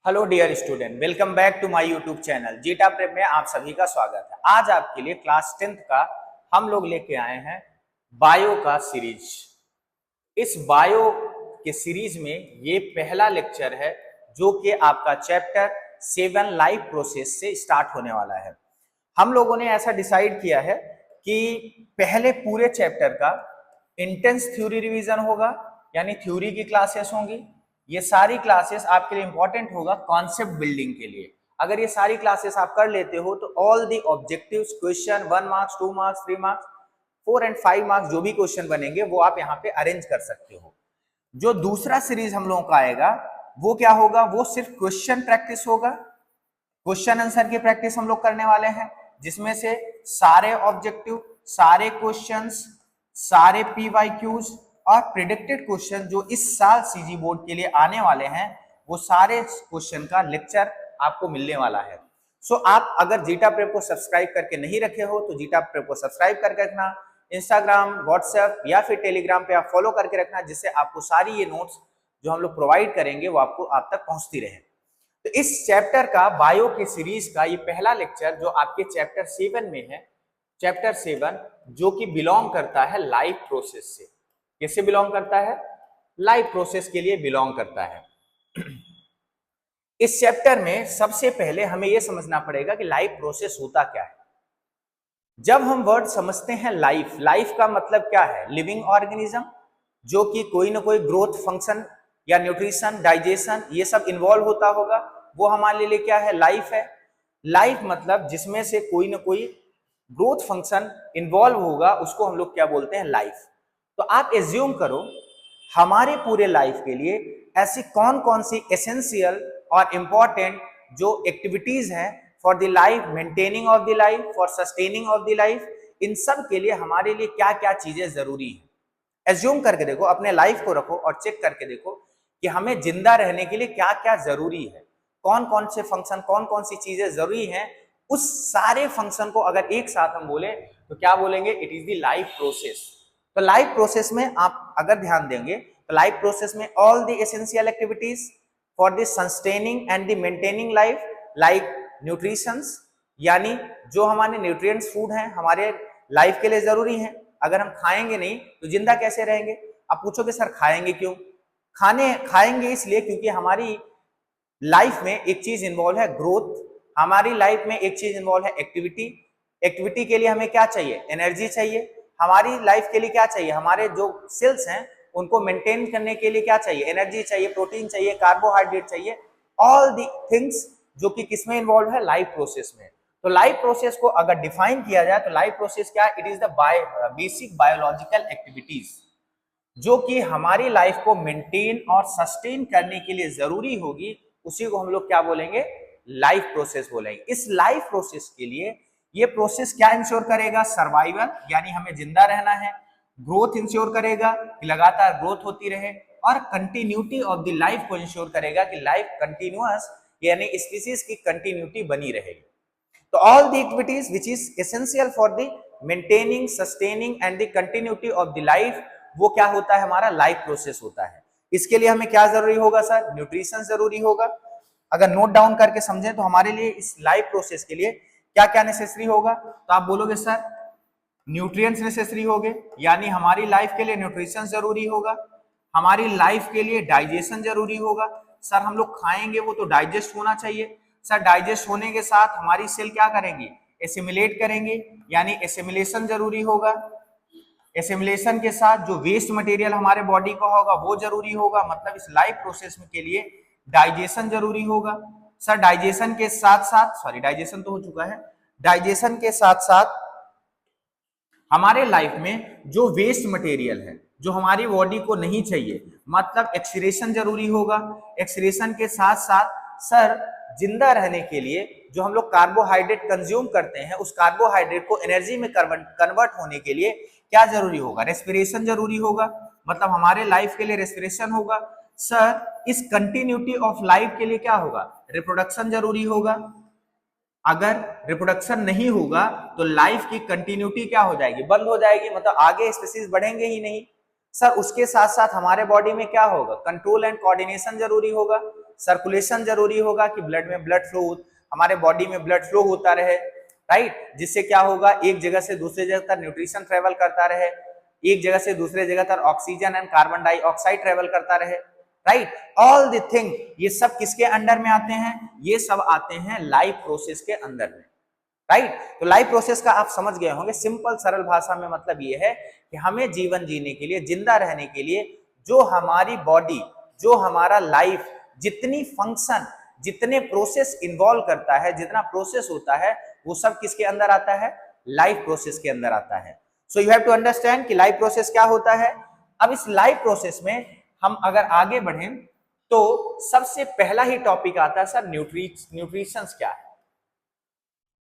Hello dear student, welcome back to my YouTube channel Zeta Prep में आप सभी का स्वागत है। आज आपके लिए क्लास 10th का हम लोग लेके आए हैं बायो का सीरीज। इस बायो के सीरीज में ये पहला लेक्चर है जो कि आपका चैप्टर 7 लाइफ प्रोसेस से स्टार्ट होने वाला है। हम लोगों ने ऐसा डिसाइड किया है कि पहले पूरे चैप्टर का इंटेंस थ्योरी रिवीजन होगा, यानी थ्योरी की क्लासेस होंगी। ये सारी क्लासेस आपके लिए इंपॉर्टेंट होगा कॉन्सेप्ट बिल्डिंग के लिए। अगर ये सारी क्लासेस आप कर लेते हो तो all the objectives question 1 marks 2 marks 3 marks 4 and 5 marks जो भी क्वेश्चन बनेंगे वो आप यहाँ पे अरेंज कर सकते हो। जो दूसरा सीरीज हम लोगों का आएगा वो क्या होगा, वो सिर्फ क्वेश्चन प्रैक्टिस होगा। क्वेश्चन आंसर की प्रैक्टिस हम लोग करने वाले हैं, जिसमें से सारे ऑब्जेक्टिव, सारे क्वेश्चंस, सारे पीवाईक्यूज और प्रिडिक्टेड क्वेश्चन जो इस साल सीजी बोर्ड के लिए आने वाले हैं वो सारे क्वेश्चन का लेक्चर आपको मिलने वाला है। सो आप अगर जीटा प्रेप को सब्सक्राइब करके नहीं रखे हो तो जीटा प्रेप को सब्सक्राइब करके रखना। इंस्टाग्राम, व्हाट्सएप या फिर टेलीग्राम पे आप फॉलो करके रखना, जिससे आपको सारी ये नोट्स जो हम लोग प्रोवाइड करेंगे वो आपको आप तक पहुंचती रहे। तो इस चैप्टर का बायो के सीरीज का ये पहला लेक्चर जो आपके चैप्टर 7 में है, चैप्टर 7 जो कि बिलोंग करता है लाइफ प्रोसेस से। किससे बिलोंग करता है? लाइफ प्रोसेस के लिए बिलोंग करता है। इस चैप्टर में सबसे पहले हमें यह समझना पड़ेगा कि लाइफ प्रोसेस होता क्या है। जब हम वर्ड समझते हैं लाइफ, लाइफ का मतलब क्या है? लिविंग ऑर्गेनिज्म जो कि कोई ना कोई ग्रोथ फंक्शन या न्यूट्रिशन, डाइजेशन ये सब इन्वॉल्व होता होगा, वो हमारे लिए क्या है? लाइफ है। लाइफ मतलब जिसमें से कोई ना कोई ग्रोथ फंक्शन इन्वॉल्व होगा, उसको हम लोग क्या बोलते हैं? लाइफ। तो आप एज्यूम करो हमारे पूरे लाइफ के लिए ऐसी कौन कौन सी एसेंशियल और इंपॉर्टेंट जो एक्टिविटीज हैं for the life, maintaining of the life, for sustaining of the life, इन सब के लिए हमारे लिए क्या क्या चीजें जरूरी है। एज्यूम करके देखो, अपने लाइफ को रखो और चेक करके देखो कि हमें जिंदा रहने के लिए क्या क्या जरूरी है, कौन कौन से फंक्शन, कौन कौन सी चीजें जरूरी हैं। उस सारे फंक्शन को अगर एक साथ हम बोले तो क्या बोलेंगे? It is the life process. तो लाइफ प्रोसेस में आप अगर ध्यान देंगे तो लाइफ प्रोसेस में all the essential activities for the sustaining and the maintaining life, like nutritions, यानी जो हमारे न्यूट्रिएंट्स फूड हैं हमारे लाइफ के लिए जरूरी हैं। अगर हम खाएंगे नहीं तो जिंदा कैसे रहेंगे? आप पूछोगे सर खाएंगे क्यों? खाएंगे इसलिए क्योंकि हमारी लाइफ में एक चीज इन्वॉल्व है ग्रोथ, हमारी लाइफ में एक चीज इन्वॉल्व है एक्टिविटी। एक्टिविटी के लिए हमें क्या चाहिए? एनर्जी चाहिए। हमारी लाइफ के लिए क्या चाहिए? हमारे जो सेल्स हैं उनको मेंटेन करने के लिए क्या चाहिए? एनर्जी चाहिए, प्रोटीन चाहिए, कार्बोहाइड्रेट चाहिए, ऑल दी थिंग्स जो कि किसमें इन्वॉल्व है? लाइफ प्रोसेस में। तो लाइफ प्रोसेस को अगर डिफाइन किया जाए तो लाइफ प्रोसेस क्या है? It is the basic biological activities जो कि हमारी लाइफ को मेंटेन और सस्टेन करने के लिए जरूरी होगी, उसी को हम लोग क्या बोलेंगे? लाइफ प्रोसेस बोलेंगे। इस लाइफ प्रोसेस के लिए ये प्रोसेस क्या इंश्योर करेगा? सर्वाइवल, यानी हमें जिंदा रहना है। ग्रोथ इंश्योर करेगा कि लगातार ग्रोथ होती रहे, और कंटिन्यूटी ऑफ द लाइफ को इंश्योर करेगा कि लाइफ कंटिन्यूअस, यानी स्पीसीज की कंटिन्यूटी बनी रहेगी। तो all the activities which is essential for the maintaining, sustaining and the continuity of the life, वो क्या होता है? हमारा लाइफ प्रोसेस होता है। इसके लिए हमें क्या जरूरी होगा सर? न्यूट्रिशन जरूरी होगा। अगर नोट डाउन करके समझे तो हमारे लिए इस लाइफ प्रोसेस के लिए क्या क्या नेसेसरी होगा, तो आप बोलोगे सर न्यूट्रिएंट्स नेसेसरी होंगे, यानी हमारी लाइफ के लिए न्यूट्रिशन जरूरी होगा। हमारी लाइफ के लिए डाइजेशन जरूरी होगा। सर हम लोग खाएंगे वो तो डाइजेस्ट होना चाहिए। सर डाइजेस्ट होने के साथ हमारी सेल क्या करेंगी? एसिमिलेट करेंगे, यानी एसिमिलेशन जरूरी होगा। एसिमिलेशन के साथ जो वेस्ट मटेरियल हमारे बॉडी का होगा वो जरूरी होगा। मतलब इस लाइफ प्रोसेस के लिए डाइजेशन जरूरी होगा। सर डाइजेशन के साथ साथ, सॉरी डाइजेशन तो हो चुका है, डाइजेशन के साथ साथ हमारे लाइफ में जो वेस्ट मटेरियल है जो हमारी बॉडी को नहीं चाहिए, मतलब एक्सक्रीशन जरूरी होगा। एक्सक्रीशन के साथ साथ सर जिंदा रहने के लिए जो हम लोग कार्बोहाइड्रेट कंज्यूम करते हैं उस कार्बोहाइड्रेट को एनर्जी में कन्वर्ट होने के लिए क्या जरूरी होगा? रेस्पिरेशन जरूरी होगा। मतलब हमारे लाइफ के लिए रेस्पिरेशन होगा। सर इस कंटिन्यूटी ऑफ लाइफ के लिए क्या होगा? रिप्रोडक्शन जरूरी होगा। अगर रिप्रोडक्शन नहीं होगा तो लाइफ की कंटिन्यूटी क्या हो जाएगी? बंद हो जाएगी, मतलब आगे स्पीसीज बढ़ेंगे ही नहीं। सर उसके साथ साथ हमारे बॉडी में क्या होगा, कंट्रोल एंड कोऑर्डिनेशन जरूरी होगा, सर्कुलेशन जरूरी होगा कि ब्लड में ब्लड फ्लो, हमारे बॉडी में ब्लड फ्लो होता रहे, राइट, जिससे क्या होगा, एक जगह से दूसरे जगह तक न्यूट्रिशन ट्रेवल करता रहे, एक जगह से दूसरे जगह तक oxygen and carbon dioxide travel करता रहे, राइट, ऑल द थिंग, ये सब किसके अंडर में आते हैं, ये सब आते हैं लाइफ प्रोसेस के अंदर में, राइट। तो लाइफ प्रोसेस का आप समझ गए होंगे, सिंपल सरल भाषा में मतलब ये है कि हमें जीवन जीने के लिए, जिंदा रहने के लिए, जो हमारी बॉडी, जो हमारा लाइफ, जितनी फंक्शन, जितने प्रोसेस इन्वॉल्व करता है, जितना प्रोसेस होता है, वो सब किसके अंदर आता है, लाइफ प्रोसेस के अंदर आता है। So you have to understand कि लाइफ प्रोसेस क्या होता है। अब इस लाइफ प्रोसेस में हम अगर आगे बढ़ें तो सबसे पहला ही टॉपिक आता है सर न्यूट्रिशन क्या है।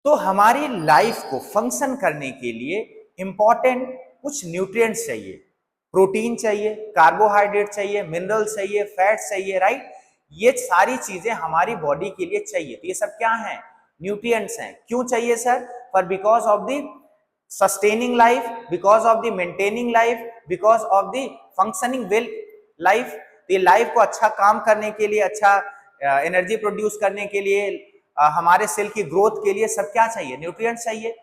तो हमारी लाइफ को फंक्शन करने के लिए इंपॉर्टेंट कुछ न्यूट्रिएंट्स चाहिए, प्रोटीन चाहिए, कार्बोहाइड्रेट चाहिए, मिनरल चाहिए, फैट चाहिए, राइट। ये सारी चीजें हमारी बॉडी के लिए चाहिए। तो ये सब क्या है, न्यूट्रिएंट्स हैं। क्यों चाहिए sir, for because of the sustaining life, because of the maintaining life, because of the functioning well life. ये लाइफ को अच्छा काम करने के लिए, अच्छा एनर्जी प्रोड्यूस करने के लिए, हमारे सेल की ग्रोथ के लिए सब क्या चाहिए, न्यूट्रिएंट्स चाहिए।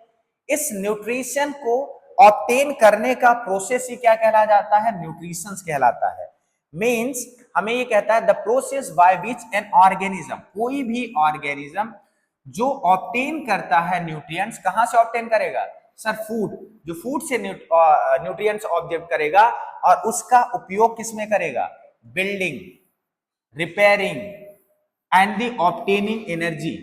इस न्यूट्रिशन को ऑब्टेन करने का प्रोसेस ही क्या कहला जाता है, न्यूट्रिशन कहलाता है। मींस हमें ये कहता है the process by which an organism, कोई भी ऑर्गेनिज्म जो ऑब्टेन करता है न्यूट्रिएंट्स, कहां से ऑब्टेन करेगा सर, फूड, जो फूड से न्यूट्रिएंट्स ऑब्जेक्ट करेगा और उसका उपयोग किसमें करेगा, building, repairing and the obtaining energy,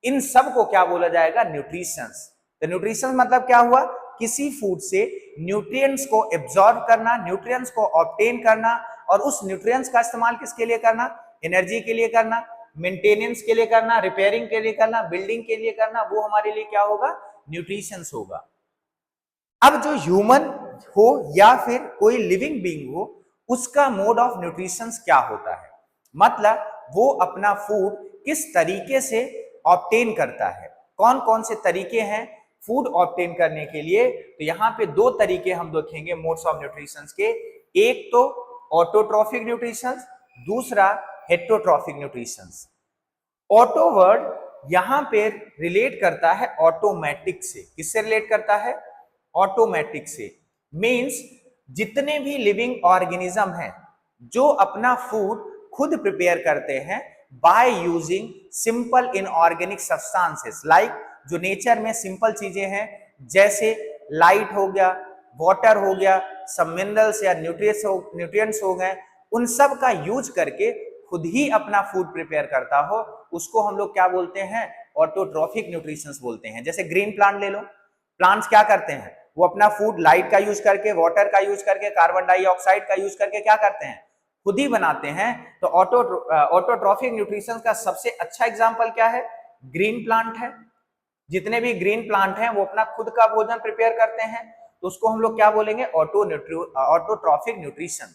इन सब को क्या बोला जाएगा, न्यूट्रिशंस। तो न्यूट्रिशन मतलब क्या हुआ, किसी फूड से न्यूट्रिएंट्स को एब्जॉर्ब करना, न्यूट्रिएंट्स को ऑब्टेन करना, और उस न्यूट्रिएंट्स का इस्तेमाल किसके लिए करना, एनर्जी के लिए करना, मेंटेनेंस के लिए करना, रिपेयरिंग के लिए करना, बिल्डिंग के लिए करना, वो हमारे लिए क्या होगा, न्यूट्रिशंस होगा। अब जो ह्यूमन हो या फिर कोई लिविंग बीइंग हो, उसका मोड ऑफ न्यूट्रिशंस क्या होता है, मतलब वो अपना फूड किस तरीके से ऑब्टेन करता है, कौन कौन से तरीके हैं फूड ऑब्टेन करने के लिए। तो यहाँ पे दो तरीके हम देखेंगे मोड्स ऑफ न्यूट्रिशंस के, एक तो ऑटोट्रॉफिक न्यूट्रिशंस, दूसरा हेटेरोट्रॉफिक न्यूट्रिशंस। ऑटो वर्ड यहाँ पे रिलेट करता है ऑटोमेटिक से, किससे रिलेट करता है, ऑटोमेटिक से। मींस जितने भी लिविंग ऑर्गेनिज्म हैं जो अपना फूड खुद प्रिपेयर करते हैं bye using simple inorganic substances, like जो नेचर में सिंपल चीजें हैं, जैसे लाइट हो गया, वाटर हो गया, सब मिनरल्स या न्यूट्रिएंट्स हो गए, उन सब का यूज करके खुद ही अपना फूड प्रिपेयर करता हो, उसको हम लोग क्या बोलते हैं, ऑटोट्रॉफिक न्यूट्रिशंस बोलते हैं। जैसे ग्रीन प्लांट ले लो, प्लांट्स क्या करते हैं, वो अपना फूड लाइट का यूज करके, वाटर का यूज करके, कार्बन डाइऑक्साइड का यूज करके क्या करते हैं, खुद ही बनाते हैं। तो ऑटोट्रॉफिक न्यूट्रिशन का सबसे अच्छा एग्जांपल क्या है, ग्रीन प्लांट है। जितने भी ग्रीन प्लांट हैं वो अपना खुद का भोजन प्रिपेयर करते हैं, तो उसको हम लोग क्या बोलेंगे, autotrophic nutrition.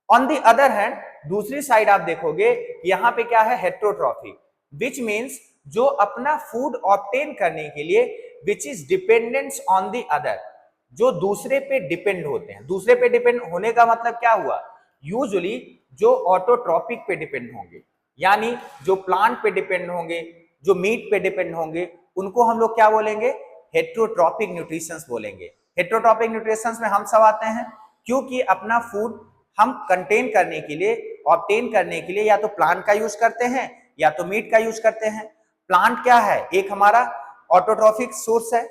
On the other hand, दूसरी साइड आप देखोगे यहाँ पे क्या है, हेटेरोट्रॉफिक, विच मीन्स जो अपना फूड ऑब्टेन करने के लिए which is dependence on the other, जो दूसरे पे डिपेंड होते हैं। दूसरे पे डिपेंड होने का मतलब क्या हुआ, यूजुअली जो ऑटोट्रॉपिक पे डिपेंड होंगे, यानी जो प्लांट पे डिपेंड होंगे, जो मीट पे डिपेंड होंगे, उनको हम लोग क्या बोलेंगे, हेटेरोट्रॉपिक न्यूट्रिशंस बोलेंगे। हेटेरोट्रॉपिक न्यूट्रिशंस में हम सब आते हैं, क्योंकि अपना फूड हम कंटेन करने के लिए, ऑब्टेन करने के लिए या तो प्लांट का यूज करते हैं या तो मीट का यूज करते हैं। प्लांट क्या है, एक हमारा ऑटोट्रॉफिक सोर्स है,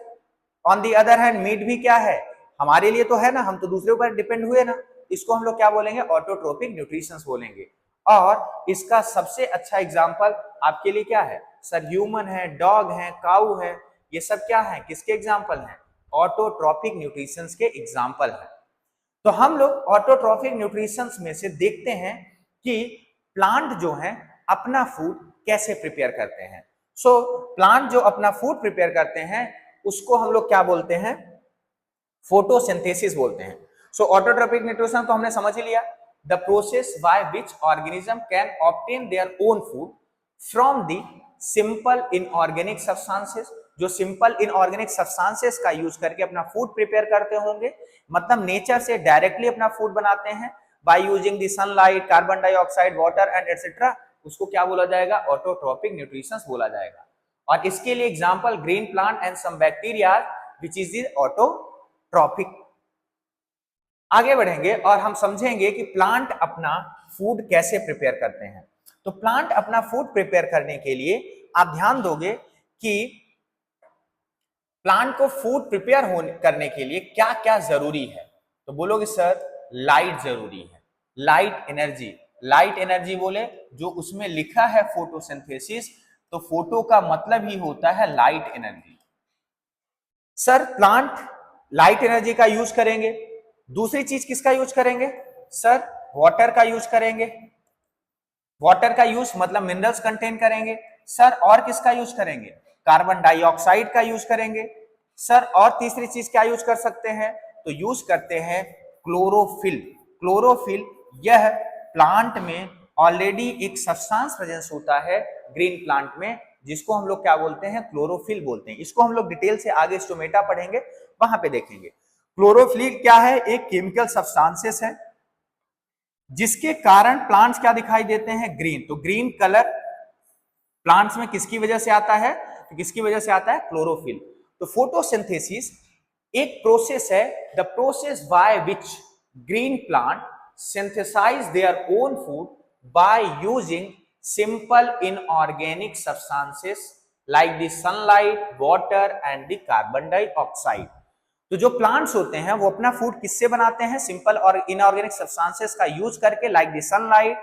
on the other hand meat भी क्या है, हमारे लिए तो है ना, हम तो दूसरे ऊपर डिपेंड हुए ना, इसको हम लोग क्या बोलेंगे, ऑटोट्रॉपिक न्यूट्रिशंस बोलेंगे। और इसका सबसे अच्छा एग्जांपल आपके लिए क्या है सर, ह्यूमन है, डॉग है, काऊ है, ये सब क्या है, किसके एग्जांपल हैं, ऑटोट्रॉपिक न्यूट्रिशंस के एग्जांपल हैं। तो हम लोग ऑटोट्रॉफिक न्यूट्रिशंस में से देखते हैं कि प्लांट जो है अपना फूड कैसे प्रिपेयर करते हैं। सो प्लांट जो अपना फूड प्रिपेयर करते हैं उसको हम लोग क्या बोलते हैं, फोटोसिंथेसिस बोलते हैं। सो ऑटोट्रॉपिक न्यूट्रिशन तो हमने समझ ही लिया, the process by which organism can obtain there own food from the simple inorganic substances, जो सिंपल इनऑर्गेनिक सब्सटेंसेस का यूज करके अपना फूड प्रिपेयर करते होंगे, मतलब नेचर से डायरेक्टली अपना फूड बनाते हैं by using the sunlight, carbon dioxide, water and etcetera, उसको क्या बोला जाएगा? ऑटोट्रॉपिक न्यूट्रिशंस बोला जाएगा। और इसके लिए example green plant and some bacteria which is the autotrophic. आगे बढ़ेंगे और हम समझेंगे कि प्लांट अपना फूड कैसे प्रिपेयर करते हैं। तो प्लांट अपना फूड प्रिपेयर करने के लिए आप ध्यान दोगे कि प्लांट को फूड प्रिपेयर करने के लिए क्या क्या जरूरी है। तो बोलोगे सर लाइट जरूरी है, लाइट एनर्जी। लाइट एनर्जी बोले जो उसमें लिखा है फोटोसिंथेसिस, तो फोटो का मतलब ही होता है light energy. Sir plant light energy का यूज करेंगे, दूसरी चीज किसका यूज करेंगे? सर वाटर का यूज करेंगे, वाटर का यूज मतलब मिनरल्स कंटेन करेंगे। सर और किसका यूज करेंगे? कार्बन डाइऑक्साइड का यूज करेंगे। सर और तीसरी चीज क्या यूज कर सकते हैं? तो यूज करते हैं क्लोरोफिल। क्लोरोफिल यह प्लांट में ऑलरेडी एक सब्सटेंस प्रेजेंस होता है ग्रीन प्लांट में, जिसको हम लोग क्या बोलते हैं? क्लोरोफिल बोलते हैं। इसको हम लोग डिटेल से आगे स्टोमेटा पढ़ेंगे, वहां पे देखेंगे। क्लोरोफिल क्या है? एक केमिकल सब्सटेंसेस है जिसके कारण प्लांट्स क्या दिखाई देते हैं? ग्रीन। तो ग्रीन कलर प्लांट्स में किसकी वजह से आता है? तो किसकी वजह से आता है? क्लोरोफिल। तो फोटोसिंथेसिस एक प्रोसेस है, the process by which green plant synthesize their own food by using simple inorganic substances like the sunlight, water and the carbon dioxide. तो जो प्लांट्स होते हैं वो अपना फूड किससे बनाते हैं? सिंपल और इनऑर्गेनिक सब्सटेंसेस का यूज करके, like the sunlight,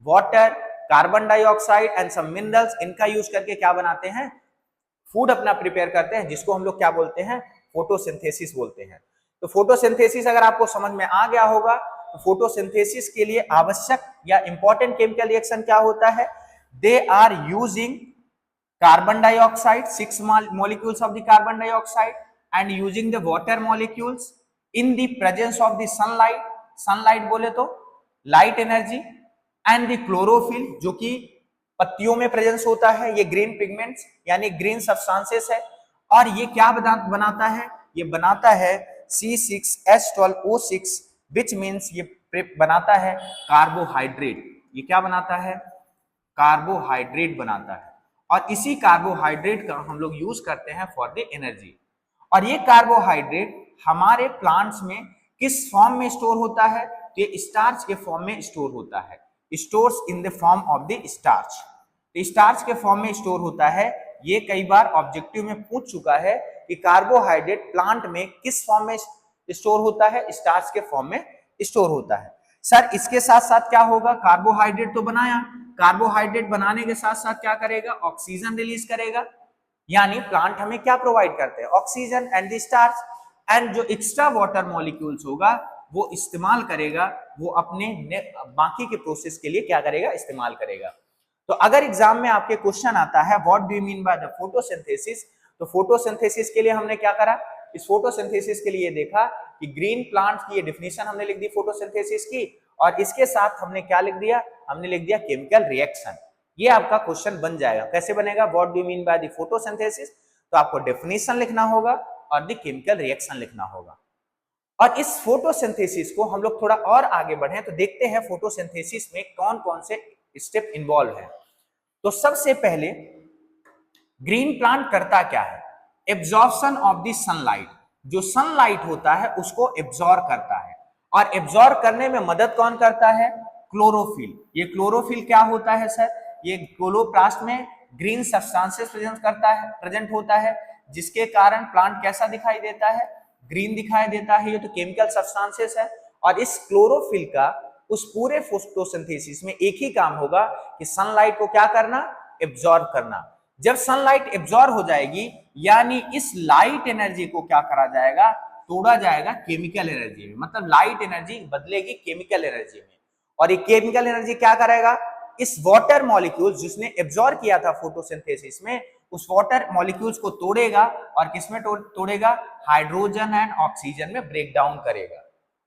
water, carbon dioxide and some minerals, इनका यूज करके क्या बनाते हैं? फूड अपना प्रिपेयर करते हैं, जिसको हम लोग क्या बोलते हैं? फोटोसिंथेसिस बोलते हैं। तो फोटोसिंथेसिस अगर आपको समझ में आ गया होगा, तो फोटोसिंथेसिस के लिए आवश्यक या इंपॉर्टेंट केमिकल रिएक्शन क्या होता है? They are using carbon dioxide, 6 molecules of the carbon dioxide, and using the water molecules in the presence of the sunlight, sunlight बोले तो light energy, and the chlorophyll जो कि पत्तियों में प्रेजेंस होता है, ये ग्रीन पिगमेंट्स यानी ग्रीन सब्सटेंसेस है। और ये क्या बनाता है? ये बनाता है C6H12O6 which means ये बनाता है कार्बोहाइड्रेट। ये क्या बनाता है? कार्बोहाइड्रेट बनाता है। और इसी कार्बोहाइड्रेट का हम लोग यूज करते हैं फॉर द एनर्जी। और ये कार्बोहाइड्रेट हमारे प्लांट्स में किस फॉर्म में स्टोर होता है? तो ये स्टार्च के फॉर्म में स्टोर होता है, stores in the form of the starch. तो स्टार्च के फॉर्म में स्टोर होता है। ये कई बार ऑब्जेक्टिव में पूछ चुका है कि कार्बोहाइड्रेट प्लांट में किस फॉर्म में स्टोर होता है? स्टार्च के फॉर्म में स्टोर होता है। सर इसके साथ साथ क्या होगा? कार्बोहाइड्रेट तो बनाया, कार्बोहाइड्रेट बनाने के साथ साथ क्या करेगा? ऑक्सीजन रिलीज करेगा। यानी प्लांट हमें क्या प्रोवाइड करते हैं? Oxygen and the starch. And जो एक्स्ट्रा वाटर मॉलिक्यूल्स होगा वो इस्तेमाल करेगा, वो अपने बाकी के प्रोसेस के लिए क्या करेगा? इस्तेमाल करेगा। तो अगर एग्जाम में आपके क्वेश्चन आता है what do you mean by the photosynthesis, तो फोटोसिंथेसिस के लिए हमने क्या करा? इस फोटोसिंथेसिस के लिए देखा कि ग्रीन प्लांट्स की ये डेफिनेशन हमने लिख दी फोटोसिंथेसिस की, और इसके साथ हमने क्या लिख दिया? हमने लिख दिया केमिकल रिएक्शन। ये आपका क्वेश्चन बन जाएगा। कैसे बनेगा? What do you mean by the photosynthesis, तो आपको डेफिनेशन लिखना होगा और द केमिकल रिएक्शन लिखना होगा। और इस फोटोसिंथेसिस को हम लोग थोड़ा और आगे बढ़े तो देखते हैं फोटोसिंथेसिस में कौन कौन से स्टेप इन्वॉल्व है। तो सबसे पहले ग्रीन प्लांट करता क्या है? Absorption of the sunlight. जो सनलाइट होता है उसको एब्जॉर्ब करता है, और एब्जॉर्ब करने में मदद कौन करता है? क्लोरोफिल। ये क्लोरोफिल क्या होता है सर? ये क्लोरोप्लास्ट में ग्रीन सब्सटेंसेस प्रेजेंट होता है, जिसके कारण प्लांट कैसा दिखाई देता है? ग्रीन दिखाई देता है। ये तो केमिकल सब्सटेंसेस है। और इस क्लोरोफिल का उस पूरे फोटोसिंथेसिस में एक ही काम होगा कि सनलाइट को क्या करना? एब्जॉर्ब करना। जब सनलाइट एब्जॉर्ब हो जाएगी, यानी इस लाइट एनर्जी को क्या करा जाएगा? तोड़ा जाएगा केमिकल एनर्जी में, मतलब लाइट एनर्जी बदलेगी केमिकल एनर्जी में। और ये केमिकल एनर्जी क्या करेगा? इस वाटर मॉलिक्यूल्स जिसने एब्जॉर्ब किया था फोटोसिंथेसिस में, उस वाटर मॉलिक्यूल्स को तोड़ेगा, और किसमें तोड़ेगा? हाइड्रोजन एंड ऑक्सीजन में ब्रेक डाउन करेगा।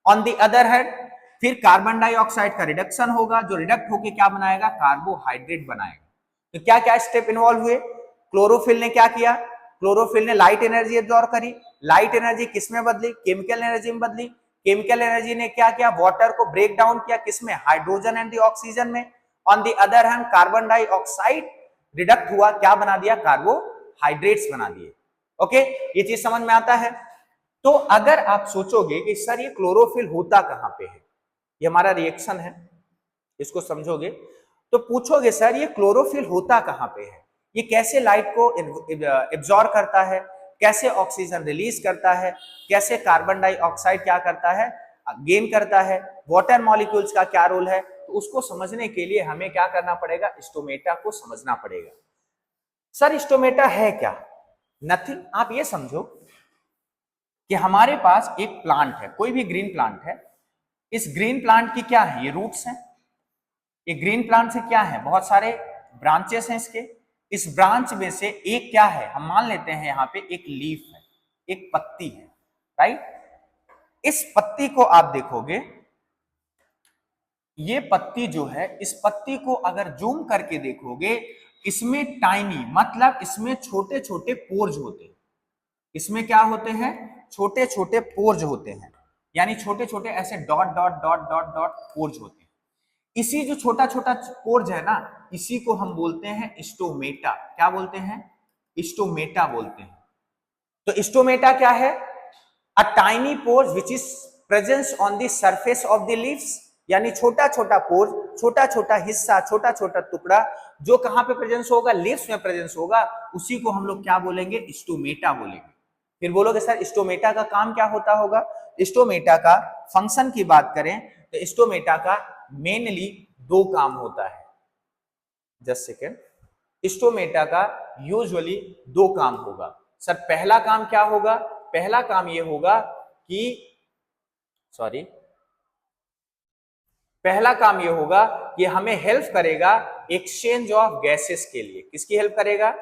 ऑन द अदर हैंड फिर कार्बन डाइऑक्साइड का रिडक्शन होगा, जो रिडक्ट होके क्या बनाएगा? कार्बोहाइड्रेट बनाएगा। तो क्या क्या स्टेप इन्वॉल्व हुए? क्लोरोफिल ने क्या किया? क्लोरोफिल ने लाइट एनर्जी एब्जॉर्ब करी, लाइट एनर्जी किसमें बदली, केमिकल एनर्जी में बदली, केमिकल एनर्जी ने क्या किया, वाटर को ब्रेक डाउन किया, किसमें, हाइड्रोजन एंड द ऑक्सीजन में। On the other hand carbon dioxide redact हुआ, क्या बना दिया, कार्बोहाइड्रेट्स बना दिए। ओके, ये चीज समझ में आता है। तो अगर आप सोचोगे कि सर ये क्लोरोफिल होता कहां पे है, ये हमारा रिएक्शन है, इसको समझोगे तो पूछोगे सर ये क्लोरोफिल होता कहां पे है, ये कैसे लाइट को एब्जॉर्ब करता है, कैसे ऑक्सीजन रिलीज करता है, कैसे कार्बन डाइऑक्साइड क्या करता है, गेन करता है, वाटर मॉलिक्यूल्स का क्या रोल है, तो उसको समझने के लिए हमें क्या करना पड़ेगा, स्टोमेटा को समझना पड़ेगा। सर स्टोमेटा है क्या, नथिंग, आप ये समझो कि हमारे पास एक प्लांट है, कोई भी ग्रीन प्लांट है, इस ग्रीन प्लांट की क्या है, ये रूट्स हैं, ये ग्रीन प्लांट से क्या है, बहुत सारे ब्रांचेस हैं इसके, इस ब्रांच में से एक क्या है, हम मान लेते हैं यहाँ पे एक लीफ है, एक पत्ती है, राइट। इस पत्ती को आप देखोगे, ये पत्ती जो है, इस पत्ती को अगर जूम करके देखोगे, इसमें टाइनी मतलब इसमें छोटे छोटे पोर्स होते हैं, इसमें क्या होते हैं, छोटे छोटे पोर्स होते हैं, यानी छोटे छोटे ऐसे dot dot dot dot dot pores होते हैं। इसी जो छोटा छोटा पोर्स है ना, इसी को हम बोलते हैं स्टोमेटा। क्या बोलते हैं, स्टोमेटा बोलते हैं। तो स्टोमेटा क्या है, a tiny pores which is presence on the surface of the leaves, यानी छोटा छोटा पोर्स, छोटा छोटा हिस्सा, छोटा छोटा टुकड़ा जो कहां पे प्रेजेंस होगा, लीव्स में प्रेजेंस होगा, उसी को हम लोग क्या बोलेंगे, स्टोमेटा बोलेंगे। फिर बोलोगे सर स्टोमेटा का काम क्या होता होगा, स्टोमेटा का फंक्शन की बात करें तो स्टोमेटा का मेनली दो काम होता है, जस्ट सेकेंड, स्टोमेटा का यूजुअली दो काम होगा। सर पहला काम क्या होगा, पहला काम ये होगा कि पहला काम ये होगा कि हमें हेल्प करेगा एक्सचेंज ऑफ गैसेस के लिए। किसकी हेल्प करेगा,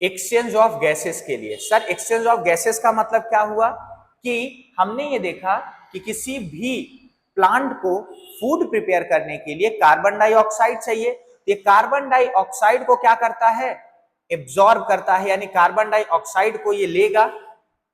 एक्सचेंज ऑफ गैसेस के लिए। सर एक्सचेंज ऑफ गैसेस का मतलब क्या हुआ कि हमने ये देखा कि किसी भी प्लांट को फूड प्रिपेयर करने के लिए कार्बन डाइऑक्साइड चाहिए, ये कार्बन डाइऑक्साइड को क्या करता है, एब्जॉर्ब करता है, यानी कार्बन डाइऑक्साइड को ये लेगा।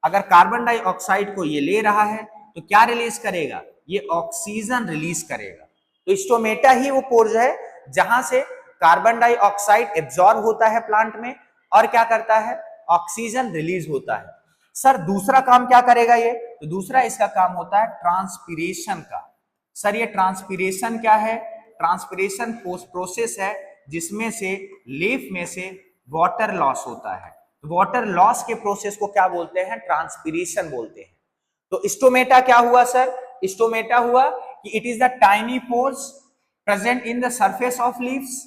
अगर कार्बन डाइऑक्साइड को ये ले रहा है तो क्या रिलीज करेगा, ये ऑक्सीजन रिलीज करेगा। तो स्टोमेटा ही वो पोर्स है जहां से कार्बन डाइऑक्साइड एब्जॉर्ब होता है प्लांट में और क्या करता है, ऑक्सीजन रिलीज होता है। सर दूसरा काम क्या करेगा ये, तो दूसरा इसका काम होता है ट्रांसपीरेशन का। सर ये ट्रांसपीरेशन क्या है, ट्रांसपीरेशन प्रोसेस है जिसमें से लीफ में से वाटर लॉस होता है। वाटर लॉस के प्रोसेस को क्या बोलते हैं, ट्रांसपीरेशन बोलते हैं। तो स्टोमेटा क्या हुआ सर, स्टोमेटा हुआ कि it is the tiny pores present in the surface of leaves.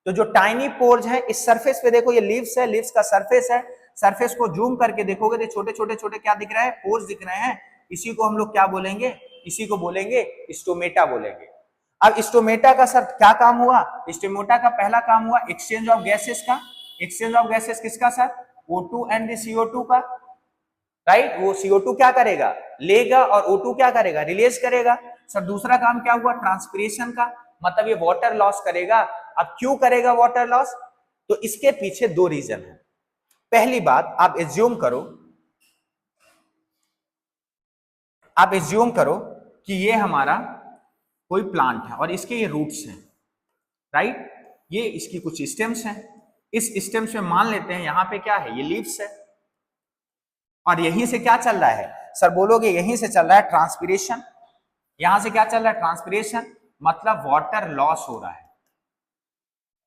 तो जो टाइनी पोर्स है इस सरफेस पे देखो, ये लीव्स है, लीव्स का सरफेस है, सरफेस को जूम करके देखोगे तो छोटे छोटे छोटे क्या दिख रहे हैं, पोर्स दिख रहे हैं। इसी को हम लोग क्या बोलेंगे, इसी को बोलेंगे स्टोमेटा बोलेंगे। अब स्टोमेटा का सर क्या काम हुआ, स्टोमेटा का पहला काम हुआ एक्सचेंज ऑफ गैसेस का। एक्सचेंज ऑफ गैसेस किसका सर, O2 एंड CO2 का, राइट। वो CO2 क्या करेगा, लेगा, और O2 क्या करेगा, रिलीज करेगा। सर दूसरा काम क्या हुआ, ट्रांसपीरेशन का, मतलब ये वाटर लॉस करेगा। अब क्यों करेगा वाटर लॉस, तो इसके पीछे दो रीजन है। पहली बात, आप एज्यूम करो कि ये हमारा कोई प्लांट है और इसके ये रूट्स हैं, राइट। ये इसकी कुछ स्टेम्स हैं, इस स्टेम्स में मान लेते हैं यहां पे क्या है, ये लीव्स है, और यहीं से क्या चल रहा है सर, बोलोगे यहीं से चल रहा है ट्रांसपीरेशन। यहां से क्या चल रहा है, ट्रांसपीरेशन, मतलब वाटर लॉस हो रहा है।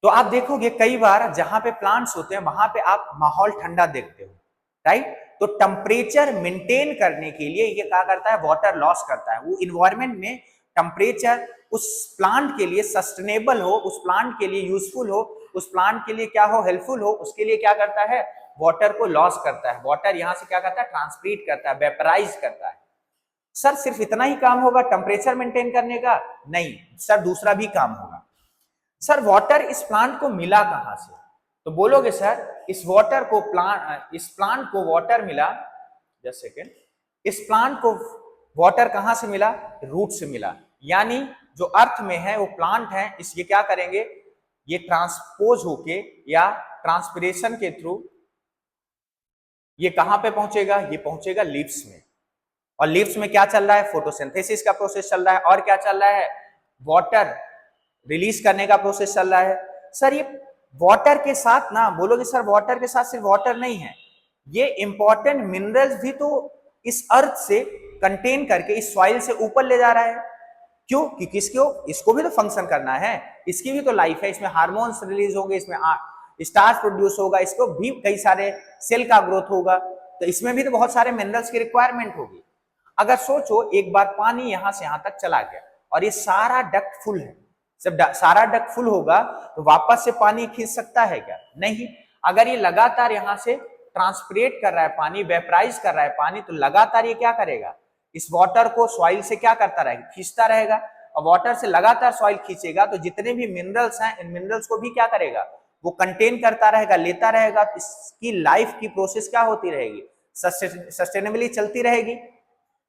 तो आप देखोगे कई बार जहां पे प्लांट्स होते हैं वहां पे आप माहौल ठंडा देखते हो, राइट। तो टेम्परेचर मेंटेन करने के लिए ये क्या करता है, वाटर लॉस करता है। वो इन्वायरमेंट में टेम्परेचर उस प्लांट के लिए सस्टेनेबल हो, उस प्लांट के लिए यूजफुल हो, उस प्लांट के लिए क्या हो, हेल्पफुल हो, उसके लिए क्या करता है, वाटर को लॉस करता है। वाटर यहां से क्या करता है, ट्रांसपीट करता है, वेपराइज करता है। सर सिर्फ इतना ही काम होगा टेम्परेचर मेंटेन करने का, नहीं सर दूसरा भी काम होगा। सर वाटर इस प्लांट को मिला कहां से, तो बोलोगे सर इस प्लांट को वाटर मिला, जस्ट सेकेंड, इस प्लांट को वाटर कहां से मिला, रूट से मिला। यानी जो अर्थ में है वो प्लांट है, इस ये क्या करेंगे, ये ट्रांसपोज होके या ट्रांसपिरेशन के थ्रू ये कहां पे पहुंचेगा, ये पहुंचेगा लीव्स में। और लीव्स में क्या चल रहा है, फोटोसिंथेसिस का प्रोसेस चल रहा है। और क्या चल रहा है, वाटर रिलीज करने का प्रोसेस चल रहा है। सर ये वाटर के साथ ना बोलोगे सर वाटर के साथ सिर्फ वाटर नहीं है, ये इंपॉर्टेंट मिनरल्स भी तो इस अर्थ से कंटेन करके इस सॉइल से ऊपर ले जा रहा है। क्यों, क्योंकि इसको भी तो फंक्शन करना है, इसकी भी तो लाइफ है, इसमें हार्मोन्स रिलीज होंगे, इसमें स्टार्च प्रोड्यूस होगा, इसको भी कई सारे सेल का ग्रोथ होगा, तो इसमें भी तो बहुत सारे मिनरल्स की रिक्वायरमेंट होगी। अगर सोचो एक बार पानी यहां से यहां तक चला गया और ये सारा डक्ट फुल है, जब सारा डक्ट फुल होगा तो वापस से पानी खींच सकता है क्या, नहीं। अगर ये लगातार यहां से ट्रांसपिरेट कर रहा है पानी, वेपराइज कर रहा है पानी, तो लगातार ये क्या करेगा, इस वाटर को सॉइल से क्या करता रहेगा, खींचता रहेगा। और वाटर से लगातार सॉइल खींचेगा तो जितने भी मिनरल्स हैं इन मिनरल्स को भी क्या करेगा, वो कंटेन करता रहेगा, लेता रहेगा। इसकी लाइफ की प्रोसेस क्या होती रहेगी, सस्टेनेबली चलती रहेगी।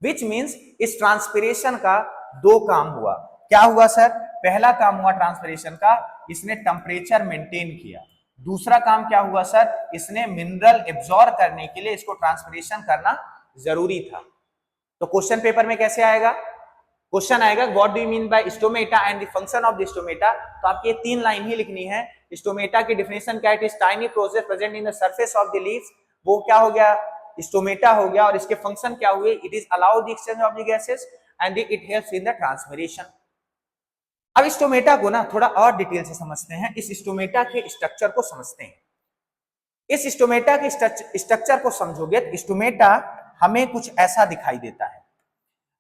विच मीन्स इस ट्रांसपिरेशन का दो काम हुआ। क्या हुआ सर, पहला काम हुआ ट्रांसपिरेशन का, इसने टेम्परेचर मेंटेन किया। दूसरा काम क्या हुआ सर, इसने मिनरल एब्जॉर्ब करने के लिए इसको ट्रांसपिरेशन करना जरूरी था। तो क्वेश्चन पेपर में कैसे आएगा, क्वेश्चन आएगा what do you mean bye stomata and the function of the stomata. तो आपकी ये 3 लाइन ही लिखनी है। स्टोमेटा की डेफिनेशन क्या है, it is tiny process present in the surface of the leaves, वो क्या हो गया, स्टोमेटा हो गया। और इसके फंक्शन क्या हुए, it is allow the exchange of the gases and it helps in the transpiration. अब स्टोमेटा को ना थोड़ा और डिटेल से समझते हैं, इस स्टोमेटा के स्ट्रक्चर को समझते हैं। इस स्टोमेटा के स्ट्रक्चर को समझोगे तो स्टोमेटा हमें कुछ ऐसा दिखाई देता है।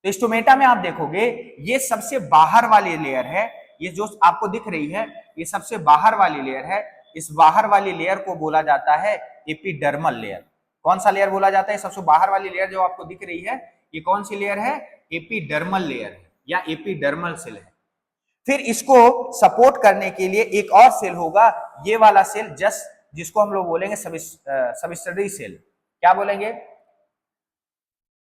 तो स्टोमेटा में आप देखोगे ये सबसे बाहर वाली लेयर है, ये जो आपको दिख रही है ये सबसे बाहर वाली लेयर है। इस बाहर वाली लेयर को बोला जाता है एपिडर्मल लेयर। कौन सा लेयर बोला जाता है, सबसे बाहर वाली लेयर जो आपको दिख रही है ये कौन सी लेयर है, एपिडर्मल लेयर है या एपिडर्मल सेल है। फिर इसको सपोर्ट करने के लिए एक और सेल होगा, ये वाला सेल जस्ट जिसको हम लोग बोलेंगे सबस्टरी सेल। क्या बोलेंगे,